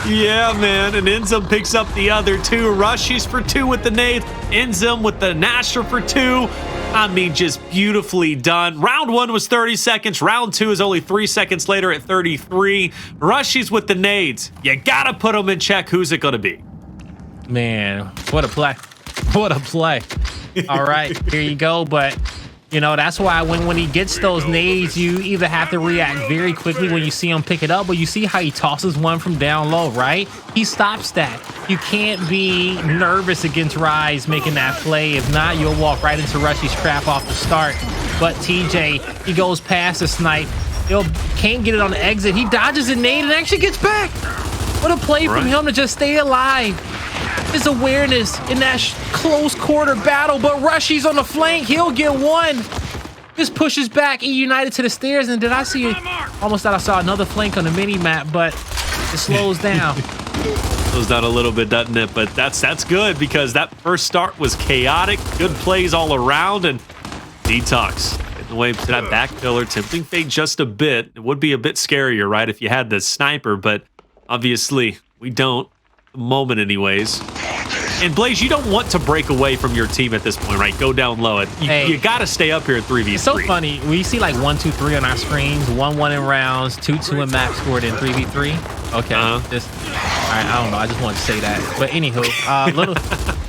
Yeah, man. And INZEM picks up the other two. Rushiez for 2 with the nades. INZEM with the Nasher for 2. I mean, just beautifully done. Round 1 was 30 seconds. Round 2 is only 3 seconds later at 33. Rushiez with the nades. You gotta put them in check. Who's it gonna be? Man, what a play. What a play. All right, here you go. But, you know, that's why when he gets those nades, you either have to react very quickly when you see him pick it up, but you see how he tosses one from down low, right? He stops that. You can't be nervous against Rise making that play. If not, you'll walk right into Rushiez's trap off the start. But TJ, he goes past the snipe. Can't get it on the exit. He dodges a nade and actually gets back. What a play from him to just stay alive. His awareness in that close quarter battle, but Rushiez on the flank, he'll get one. Just pushes back eUnited to the stairs, and did I see almost thought I saw another flank on the mini map, but it slows down. Slows down a little bit, doesn't it? But that's good, because that first start was chaotic. Good plays all around, and DeToX getting away to that back pillar, tempting fate just a bit. It would be a bit scarier, right, if you had the sniper, but obviously we don't. Moment anyways. And Blaze, you don't want to break away from your team at this point, right? Go down low. You got to stay up here at 3v3. It's so funny. We see like 1, 2, 3 on our screens, 1-1 in rounds, 2-2 in map scored in 3v3. Okay. All right. I don't know. I just wanted to say that. But anywho,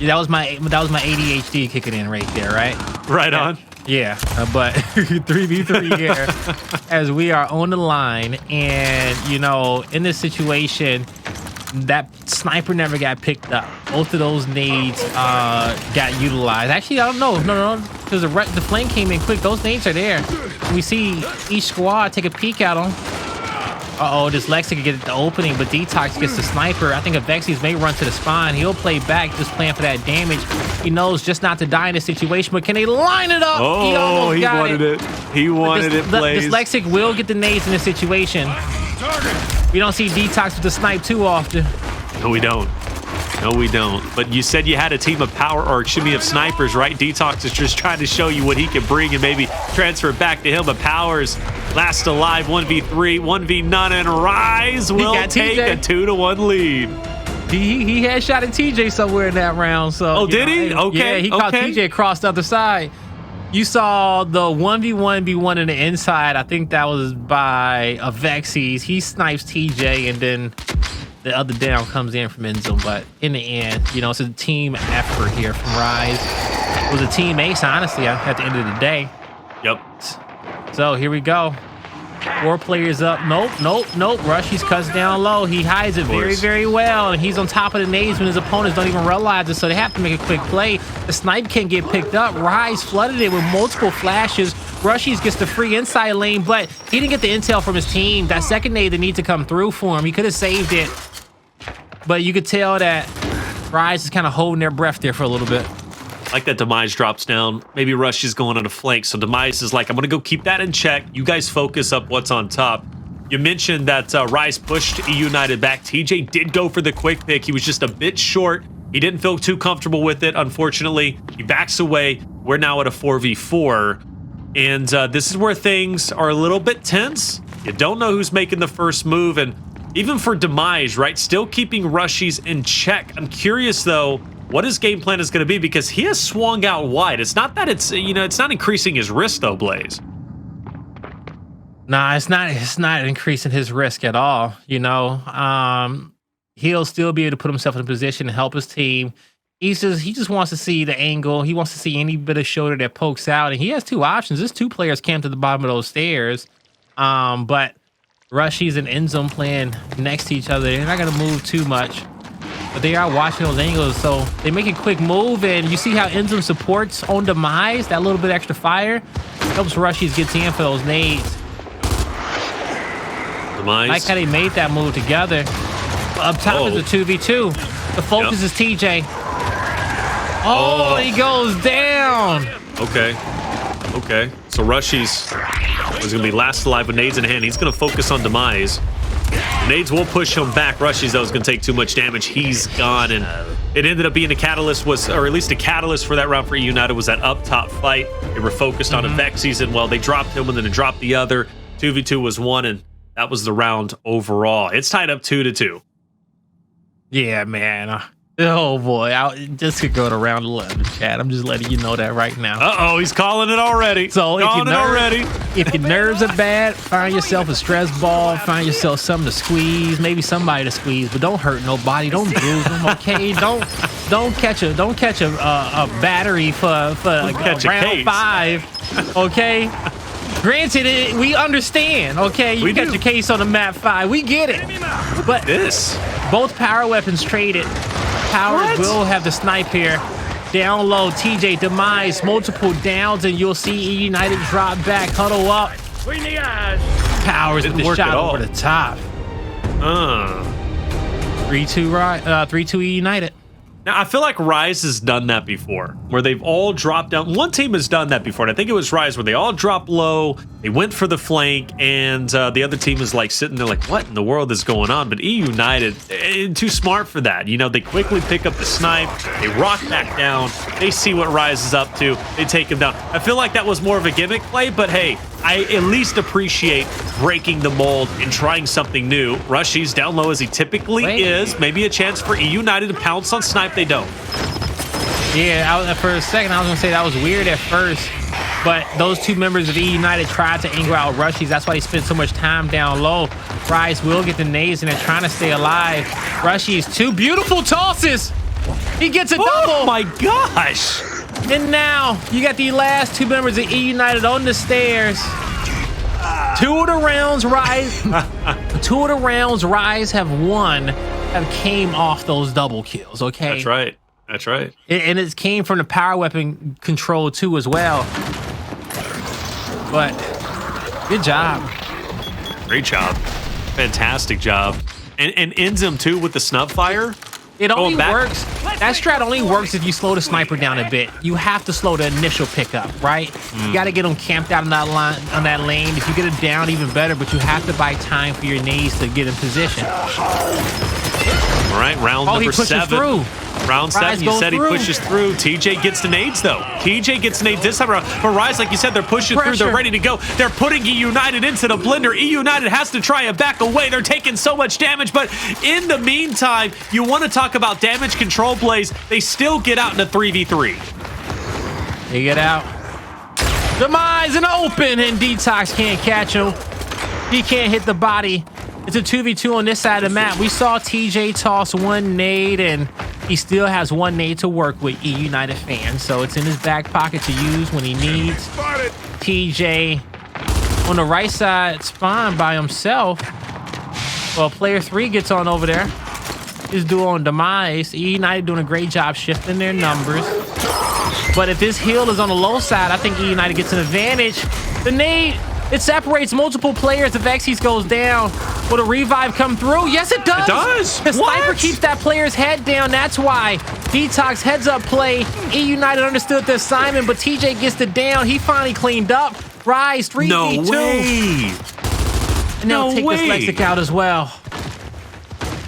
that was my ADHD kicking in right there, right? Right on. Yeah, but 3v3 here as we are on the line, and you know, in this situation, that sniper never got picked up. Both of those nades got utilized. Actually, I don't know. No, because the flame came in quick. Those nades are there. We see each squad take a peek at them. This Lexi could get the opening, but DeToX gets the sniper. I think Avexys may run to the spawn. He'll play back, just playing for that damage. He knows just not to die in this situation, but can they line it up? Oh, he wanted it. He wanted it, Blaze. Dyslexic will get the nades in this situation. We don't see DeToX with the snipe too often. No, we don't. No, we don't. But you said you had a team of of snipers, right? DeToX is just trying to show you what he can bring and maybe transfer it back to him. But Powerz last alive, 1v3, 1v none, and Rise will take a 2-1 lead. He had shot at TJ somewhere in that round. So did he? Okay. Yeah, he caught TJ across the other side. You saw the 1v1 in the inside. I think that was by Avexys. He snipes TJ, and then the other down comes in from INZEM. But in the end, you know, it's a team effort here from Rise. It was a team ace, honestly, at the end of the day. Yep. So here we go. 4 players up. Nope. Rushiez cuts down low. He hides it very, very well. And he's on top of the nades when his opponents don't even realize it. So they have to make a quick play. The snipe can't get picked up. Rise flooded it with multiple flashes. Rushiez gets the free inside lane, but he didn't get the intel from his team. That second nade that needs to come through for him. He could have saved it. But you could tell that Rise is kind of holding their breath there for a little bit. Like that Demise drops down. Maybe Rush is going on a flank. So Demise is like, I'm going to go keep that in check. You guys focus up what's on top. You mentioned that Rise pushed eUnited back. TJ did go for the quick pick. He was just a bit short. He didn't feel too comfortable with it, unfortunately. He backs away. We're now at a 4v4. And this is where things are a little bit tense. You don't know who's making the first move. And even for Demise, right? Still keeping Rushiez in check. I'm curious, though, what his game plan is going to be, because he has swung out wide. It's not that it's not increasing his risk though, Blaze. Nah, it's not increasing his risk at all. You know, he'll still be able to put himself in a position to help his team. He just wants to see the angle. He wants to see any bit of shoulder that pokes out, and he has 2 options. There's 2 players camped at the bottom of those stairs. But Rushiez and INZEM playing next to each other. They're not going to move too much. But they are watching those angles, so they make a quick move, and you see how INZEM supports on Demise. That little bit extra fire helps Rushiez get in for those nades. Demise. Like how they made that move together. Up top is a 2v2. The focus is TJ. He goes down. Okay. Okay. So Rushiez is going to be last alive with nades in hand. He's going to focus on Demise. Nades will push him back. Rushiez, though, is going to take too much damage. He's gone, and it ended up being a catalyst, or at least a catalyst for that round for eUnited was that up top fight. They were focused on Avexys, and well, they dropped him, and then they dropped the other. 2v2 was one, and that was the round overall. It's tied up 2-2. Yeah, man. Oh boy, this could go to round 11, Chad. I'm just letting you know that right now. Uh-oh, he's calling it already. So if your nerves are bad, find yourself a stress ball, find yourself something to squeeze, maybe somebody to squeeze, but don't hurt nobody, don't bruise them, okay? Don't catch a battery for round 5, okay? Granted, we understand, okay? You got your case on the map 5, we get it. But both power weapons traded. Powerz will have the snipe here. Down low, TJ, Demise, multiple downs, and you'll see eUnited drop back, huddle up. Powerz with the shot over the top. 3-2 eUnited. Now, I feel like Rise has done that before, where they've all dropped down. One team has done that before, and I think it was Rise, where they all dropped low, they went for the flank, and the other team is like sitting there like, what in the world is going on? But eUnited, too smart for that. You know, they quickly pick up the snipe, they rock back down, they see what Rise is up to, they take him down. I feel like that was more of a gimmick play, but hey, I at least appreciate breaking the mold and trying something new. Rushiez down low as he typically is. Maybe a chance for eUnited to pounce on snipe. They don't. Yeah, for a second, I was going to say that was weird at first. But those two members of eUnited tried to angle out Rushiez. That's why he spent so much time down low. Rise will get the nades and they're trying to stay alive. Rushiez, 2 beautiful tosses. He gets a double. Oh my gosh. And now you got the last 2 members of eUnited on the stairs. 2 of the rounds Rise have won, have came off those double kills, okay? That's right. That's right. And it came from the power weapon control too as well. But good job. Great job. Fantastic job. And INZEM too with the snub fire. It only works. That strat only works if you slow the sniper down a bit. You have to slow the initial pickup, right? You got to get them camped out on that line, on that lane. If you get it down, even better. But you have to buy time for your nades to get in position. All right, round number 7. Through. Round 7, you said he pushes through. TJ gets the nades, though. TJ gets nades this time around. But Rise, like you said, they're pushing through. They're ready to go. They're putting eUnited into the blender. eUnited has to try and back away. They're taking so much damage. But in the meantime, you want to talk about damage control plays. They still get out in a 3v3. They get out. Demise in the open, and DeToX can't catch him. He can't hit the body. It's a 2v2 on this side of the map. We saw TJ toss 1 nade, and he still has 1 nade to work with eUnited fans. So it's in his back pocket to use when he needs. TJ on the right side spawn by himself. Well, player 3 gets on over there. His duo on Demise. eUnited doing a great job shifting their numbers. But if this heal is on the low side, I think eUnited gets an advantage. The nade, it separates multiple players. If Avexys goes down, will the revive come through? Yes, it does. It does. The sniper keeps that player's head down. That's why DeToX heads up play. eUnited understood the assignment, but TJ gets the down. He finally cleaned up. Rise 3v2. No way. And they'll take this Lexic out as well.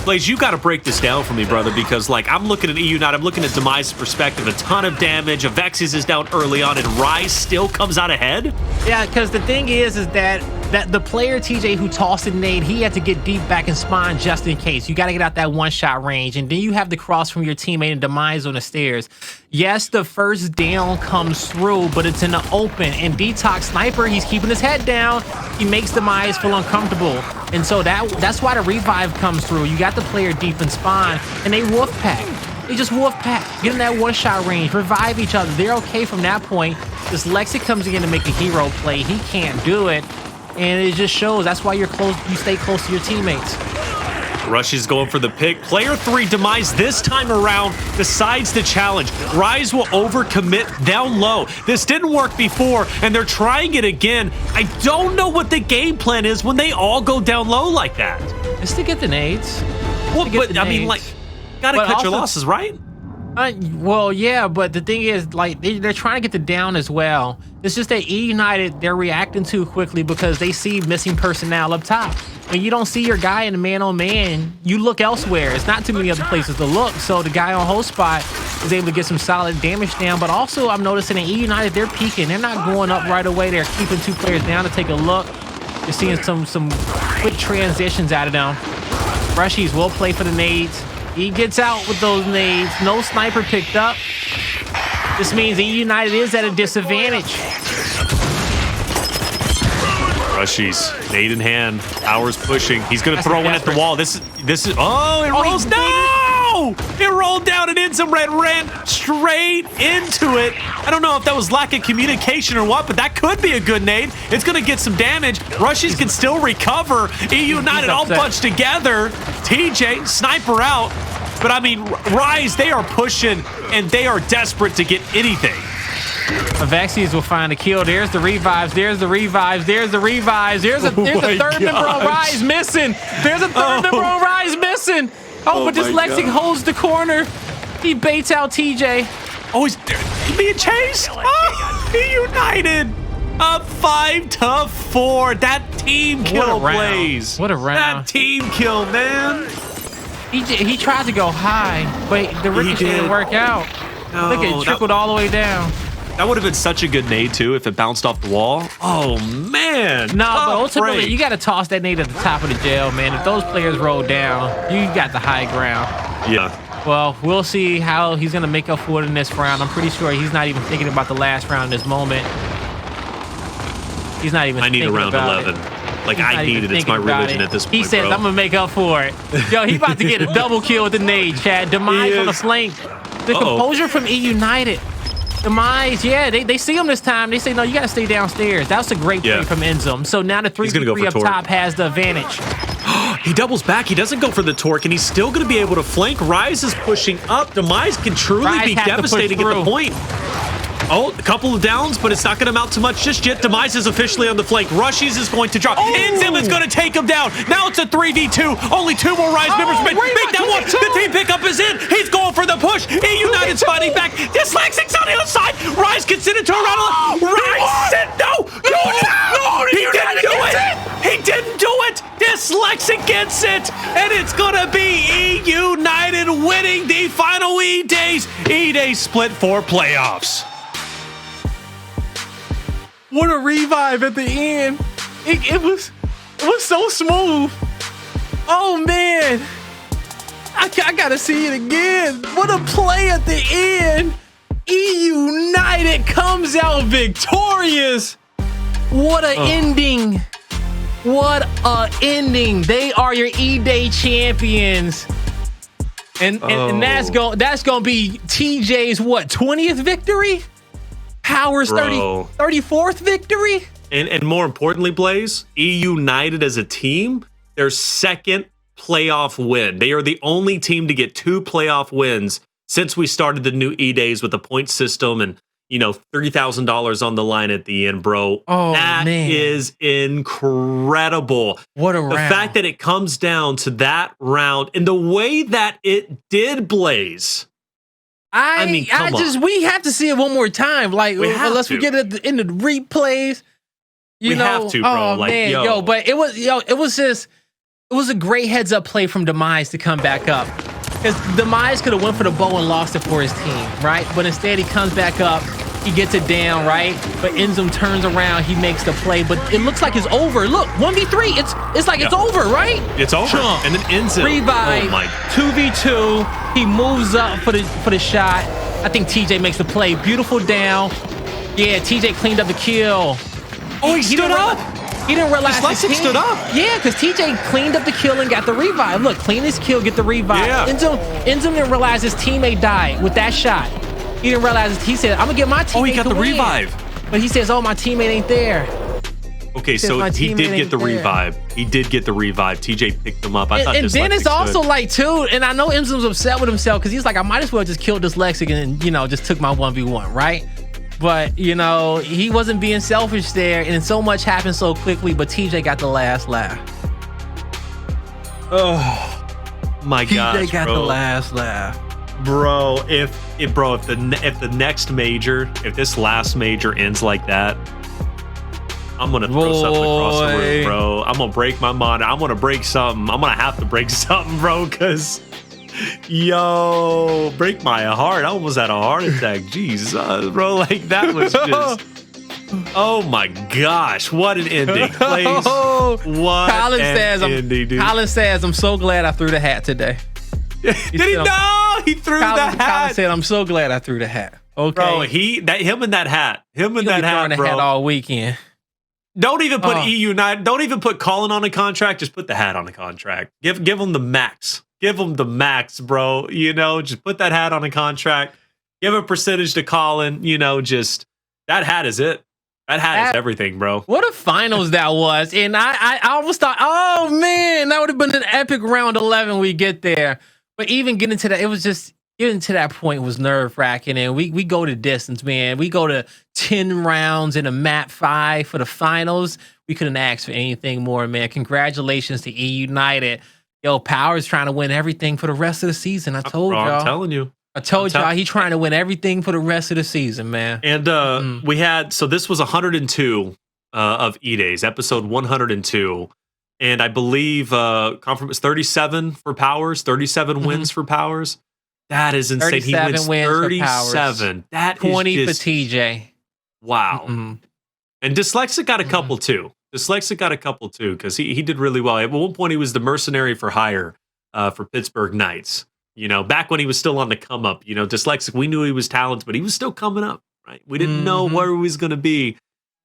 Blaze, you got to break this down for me, brother, because like I'm looking at eUnited, I'm looking at Demise's perspective, a ton of damage. Avexys is down early on, and Rise still comes out ahead. Yeah, because the thing is that the player TJ who tossed the nade, he had to get deep back and spawn just in case. You got to get out that 1-shot range, and then you have the cross from your teammate and Demise on the stairs. Yes, the first down comes through, but it's in the open, and DeToX sniper, he's keeping his head down. He makes Demise feel uncomfortable, and so that's why the revive comes through. You got the player deep in spawn, and they wolf pack. They just wolf pack, get in that 1-shot range, revive each other. They're okay from that point. This Lexic comes in to make a hero play. He can't do it, and it just shows. That's why you're close. You stay close to your teammates. Rushiez going for the pick. Player 3, Demise, this time around decides to challenge. Rise will overcommit down low. This didn't work before, and they're trying it again. I don't know what the game plan is when they all go down low like that. It's to get the nades. Well, but I mean, like, gotta cut your losses, right? Well, yeah, but the thing is, like, they're trying to get the down as well. It's just that eUnited, they're reacting too quickly because they see missing personnel up top. When you don't see your guy in a man-on-man, you look elsewhere. It's not too many other places to look. So the guy on host spot is able to get some solid damage down. But also, I'm noticing in eUnited, they're peeking. They're not going up right away. They're keeping 2 players down to take a look. You're seeing some quick transitions out of them. Rushiez will play for the nades. He gets out with those nades. No sniper picked up. This means eUnited is at a disadvantage. Rushiez, nade in hand. Powerz pushing. He's going to throw one at the wall. This is. Oh, it rolls. No! It rolled down and INZEM ran straight into it. I don't know if that was lack of communication or what, but that could be a good nade. It's going to get some damage. Rushiez can still recover. eUnited all bunched together. TJ, sniper out. But I mean, Rise, they are pushing and they are desperate to get anything. Avexys will find a kill. There's the revives. There's the revives. There's the revives. There's a third member on Rise missing. There's a third member on Rise missing. Oh, but this Lexic holds the corner. He baits out TJ. Oh, he's being chased. Oh, eUnited up 5-4. That team kill plays. What a round. That team kill, man. He tried to go high, but the ricochet didn't work out. No, look, it trickled all the way down. That would have been such a good nade, too, if it bounced off the wall. Oh, man. No, but ultimately, you got to toss that nade at the top of the jail, man. If those players roll down, you got the high ground. Yeah. Well, we'll see how he's going to make up for it in this round. I'm pretty sure he's not even thinking about the last round in this moment. He's not even thinking about it. I need a round 11. Like, I need it. It's my religion at this point, He says, I'm going to make up for it. Yo, he about to get a double kill with the nade, Chad. Demise on the flank. The composure from eUnited. Demise, yeah, they see him this time. They say, no, you got to stay downstairs. That was a great play from INZEM. So now the 3v3 up top has the advantage. He doubles back. He doesn't go for the torque, and he's still going to be able to flank. Rise is pushing up. Demise can truly be devastating at the point. Oh, a couple of downs, but it's not going to amount to much just yet. Demise is officially on the flank. Rushiez is going to drop. INZEM is going to take him down. Now it's a 3v2. Only 2 more Rise members. Make that one. The team pickup is in. He's going for the push. eUnited's fighting back. Dyslexic's on the other side. Rise gets it into a round. Rise said no. He didn't do it. He didn't do it. Dyslexic gets it. And it's going to be eUnited winning the final EDAYS. EDAYS split for playoffs. What a revive at the end. It was so smooth. Oh, man. I got to see it again. What a play at the end. eUnited comes out victorious. What a ending. What a ending. They are your E-Day champions. And that's going to be TJ's, what, 20th victory? Powerz 34th victory. And more importantly, Blaze, eUnited as a team, their second playoff win. They are the only team to get 2 playoff wins since we started the new EDAYS with the point system and, you know, $30,000 on the line at the end, bro. Oh, that is incredible. What a round. The fact that it comes down to that round and the way that it did, Blaze. I mean, we have to see it one more time. Like, unless we get it in the replays. We have to, bro. Oh, like, man, but it was a great heads up play from Demise to come back up. Because Demise could have went for the bow and lost it for his team, right? But instead he comes back up, he gets it down, right? But INZEM turns around, he makes the play, but it looks like it's over. Look, 1v3, it's like it's over, right? It's over. And then INZEM revive, 2v2. He moves up for the shot. I think TJ makes the play. Beautiful down. Yeah, TJ cleaned up the kill. Oh, he stood up. He didn't realize Dyslexic stood up. Yeah, because TJ cleaned up the kill and got the revive. Look, clean his kill, get the revive. Yeah. INZEM didn't realize his teammate died with that shot. He didn't realize it. He said, I'm going to get my teammate. Oh, he got the revive. But he says, oh, my teammate ain't there. Okay, so he did get the revive. He did get the revive. TJ picked him up. And then it's also like, too, and I know INZEM's upset with himself because he's like, I might as well just kill Dyslexic and, you know, just took my 1v1, right? But, you know, he wasn't being selfish there, and so much happened so quickly, but TJ got the last laugh. Oh, my God. TJ got the last laugh. Bro, if the next major, if this last major ends like that, I'm gonna throw something across the room, bro. I'm gonna break my monitor. I'm gonna break something. I'm gonna have to break something, bro, because yo, break my heart. I almost had a heart attack. Jesus, bro, like that was just oh my gosh, what an ending. Please. What Colin an ending, dude. Colin says, I'm so glad I threw the hat today. Did he? No, he threw the hat. Colin said, I'm so glad I threw the hat. Okay. Bro, him and that hat. Him and that hat, bro. Hat all weekend. Don't even put eUnited. Don't even put Colin on a contract. Just put the hat on a contract. Give him the max. Give him the max, bro. You know, just put that hat on a contract. Give a percentage to Colin. You know, just that hat is it. That hat is everything, bro. What a finals that was. And I almost thought, oh man, that would have been an epic round 11 we get there. But even getting to that, it was just getting to that point was nerve wracking. And we go to distance, man. We go to 10 rounds in a map 5 for the finals. We couldn't ask for anything more, man. Congratulations to eUnited. Yo, Powerz trying to win everything for the rest of the season. I told y'all. I'm telling you. I told y'all he trying to win everything for the rest of the season, man. And we had, so this was 102 of EDAYS, episode 102. And I believe conference 37 for Powerz, 37 wins for Powerz. That is insane. He wins 37. That 20 is just, for TJ. Wow. And Dyslexic got a couple too. Dyslexic got a couple too, because he did really well. At one point, he was the mercenary for hire for Pittsburgh Knights. You know, back when he was still on the come up, you know, Dyslexic, we knew he was talented, but he was still coming up, right? We didn't know where he was going to be.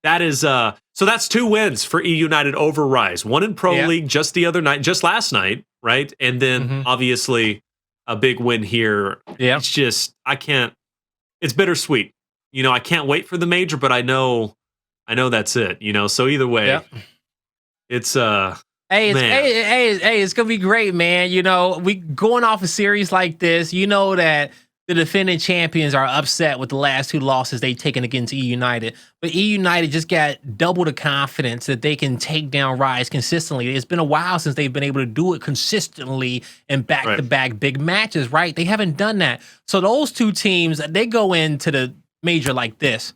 That is, so that's 2 wins for eUnited over Rise. One in Pro League just the other night, just last night, right? And then obviously a big win here. Yeah. It's just, it's bittersweet. You know, I can't wait for the major, but I know that's it, you know? So either way, it's, Hey, it's gonna be great, man. You know, we going off a series like this. You know that the defending champions are upset with the last 2 losses they've taken against eUnited, but eUnited just got double the confidence that they can take down Rise consistently. It's been a while since they've been able to do it consistently in back-to-back big matches, right? They haven't done that. So those 2 teams, they go into the major like this.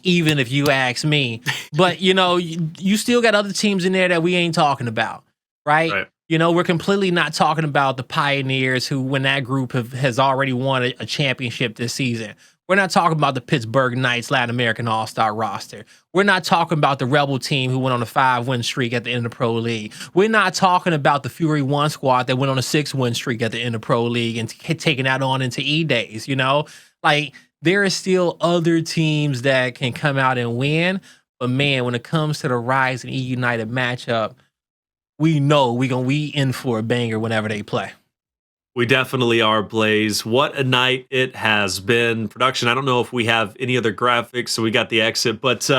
Even if you ask me, but you know, you still got other teams in there that we ain't talking about, right? You know, we're completely not talking about the Pioneers, who, when that group has already won a championship this season. We're not talking about the Pittsburgh Knights Latin American All-Star roster. We're not talking about the Rebel team who went on a 5-win streak at the end of Pro League. We're not talking about the Fury 1 squad that went on a 6-win streak at the end of Pro League and taking that on into EDAYS, you know? Like, there are still other teams that can come out and win. But man, when it comes to the Rise and eUnited matchup, we know we in for a banger whenever they play. We definitely are, Blaze. What a night it has been. Production, I don't know if we have any other graphics, so we got the exit. But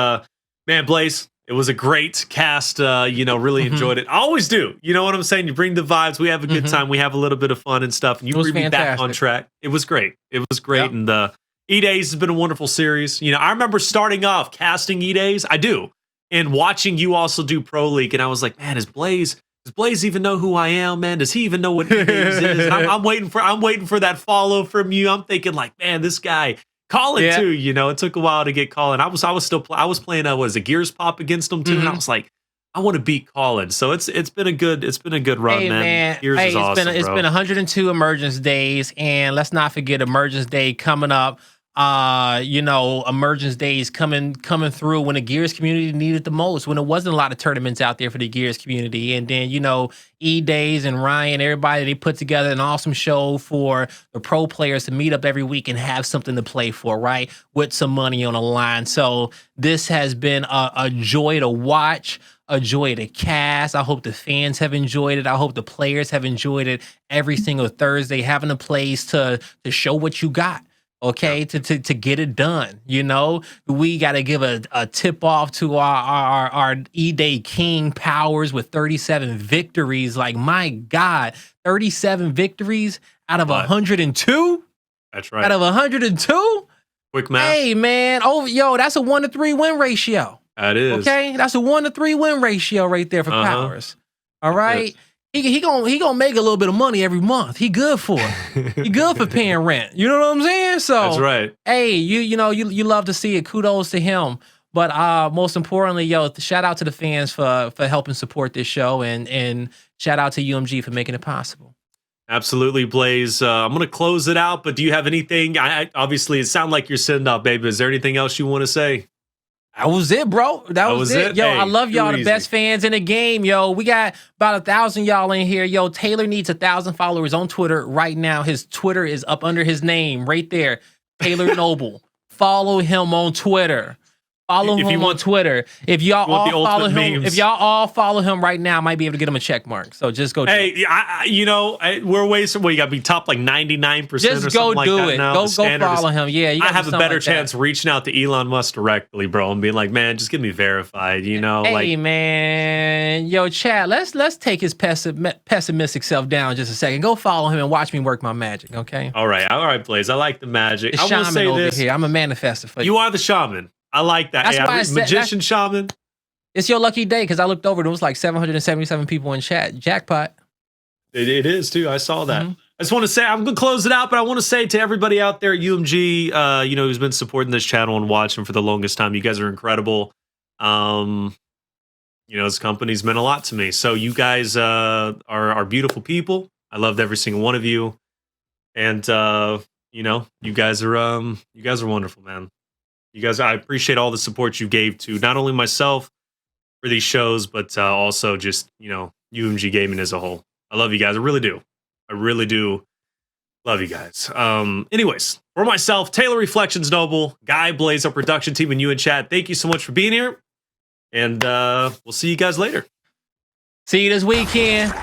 man, Blaze, it was a great cast. You know, really enjoyed it. I always do. You know what I'm saying? You bring the vibes. We have a good time. We have a little bit of fun and stuff. And you bring me back on track. It was great. It was great. Yep. And EDAYS has been a wonderful series. You know, I remember starting off casting EDAYS. I do. And watching you also do Pro League. And I was like, man, does Blaze even know who I am, man? Does he even know what EDAYS is? And I'm waiting for that follow from you. I'm thinking like, man, this guy, Colin too. You know, it took a while to get Colin. I was playing a Gears Pop against him too. And I was like, I want to beat Colin. So it's been a good run, man. Gears is awesome, it's been 102 Emergence days, and let's not forget Emergence Day coming up. You know, Emergence Days coming through when the Gears community needed the most, when there wasn't a lot of tournaments out there for the Gears community. And then, you know, EDAYS and Ryan, everybody, they put together an awesome show for the pro players to meet up every week and have something to play for, right? With some money on the line. So this has been a joy to watch, a joy to cast. I hope the fans have enjoyed it. I hope the players have enjoyed it every single Thursday, having a place to show what you got. Okay, to get it done, you know, we got to give a tip off to our E-Day King Powerz with 37 victories. Like, my God, 37 victories out of 102. That's right. Out of 102. Quick math. Hey man, that's a 1-to-3 win ratio. That is. Okay, that's a 1-to-3 win ratio right there for Powerz. All right. he gonna make a little bit of money every month. He good for it. He good for paying rent. You know what I'm saying? So That's right. Hey, you love to see it. Kudos to him. But most importantly, shout out to the fans for helping support this show, and shout out to UMG for making it possible. Absolutely, Blaze. I'm gonna close it out, but do you have anything? Obviously, it sounds like you're sitting up, baby. Is there anything else you want to say? That was it, bro. That was it. Yo, Hey, I love y'all, too the best fans in the game. Yo, we got about 1,000 y'all in here. Yo, Taylor needs 1,000 followers on Twitter right now. His Twitter is up under his name right there. Taylor Noble. Follow him on Twitter. Follow him on Twitter. If y'all all follow him, right now, I might be able to get him a check mark. So just go. Hey, we're wasting. Well, you got to be top like 99%. Just go do it. Go follow him. Yeah, I have a better chance reaching out to Elon Musk directly, bro, and being like, man, just get me verified. Hey, man, yo, Chad, let's take his pessimistic self down just a second. Go follow him and watch me work my magic. Okay. All right, Blaze. I like the magic. The I want to say over this here. I'm a manifester for you. You are the shaman. I like that. That's why magician shaman. It's your lucky day because I looked over. There was like 777 people in chat. Jackpot. It is too. I saw that. Mm-hmm. I just want to say, I'm gonna close it out, but I want to say to everybody out there at UMG, who's been supporting this channel and watching for the longest time, you guys are incredible. This company's meant a lot to me. So you guys are beautiful people. I loved every single one of you, and you guys are wonderful, man. You guys, I appreciate all the support you gave to not only myself for these shows, but also just, UMG Gaming as a whole. I love you guys. I really do. I really do love you guys. Anyways, for myself, Taylor Reflections Noble, Guy, Blaze, our production team, and you in chat, thank you so much for being here. And we'll see you guys later. See you this weekend.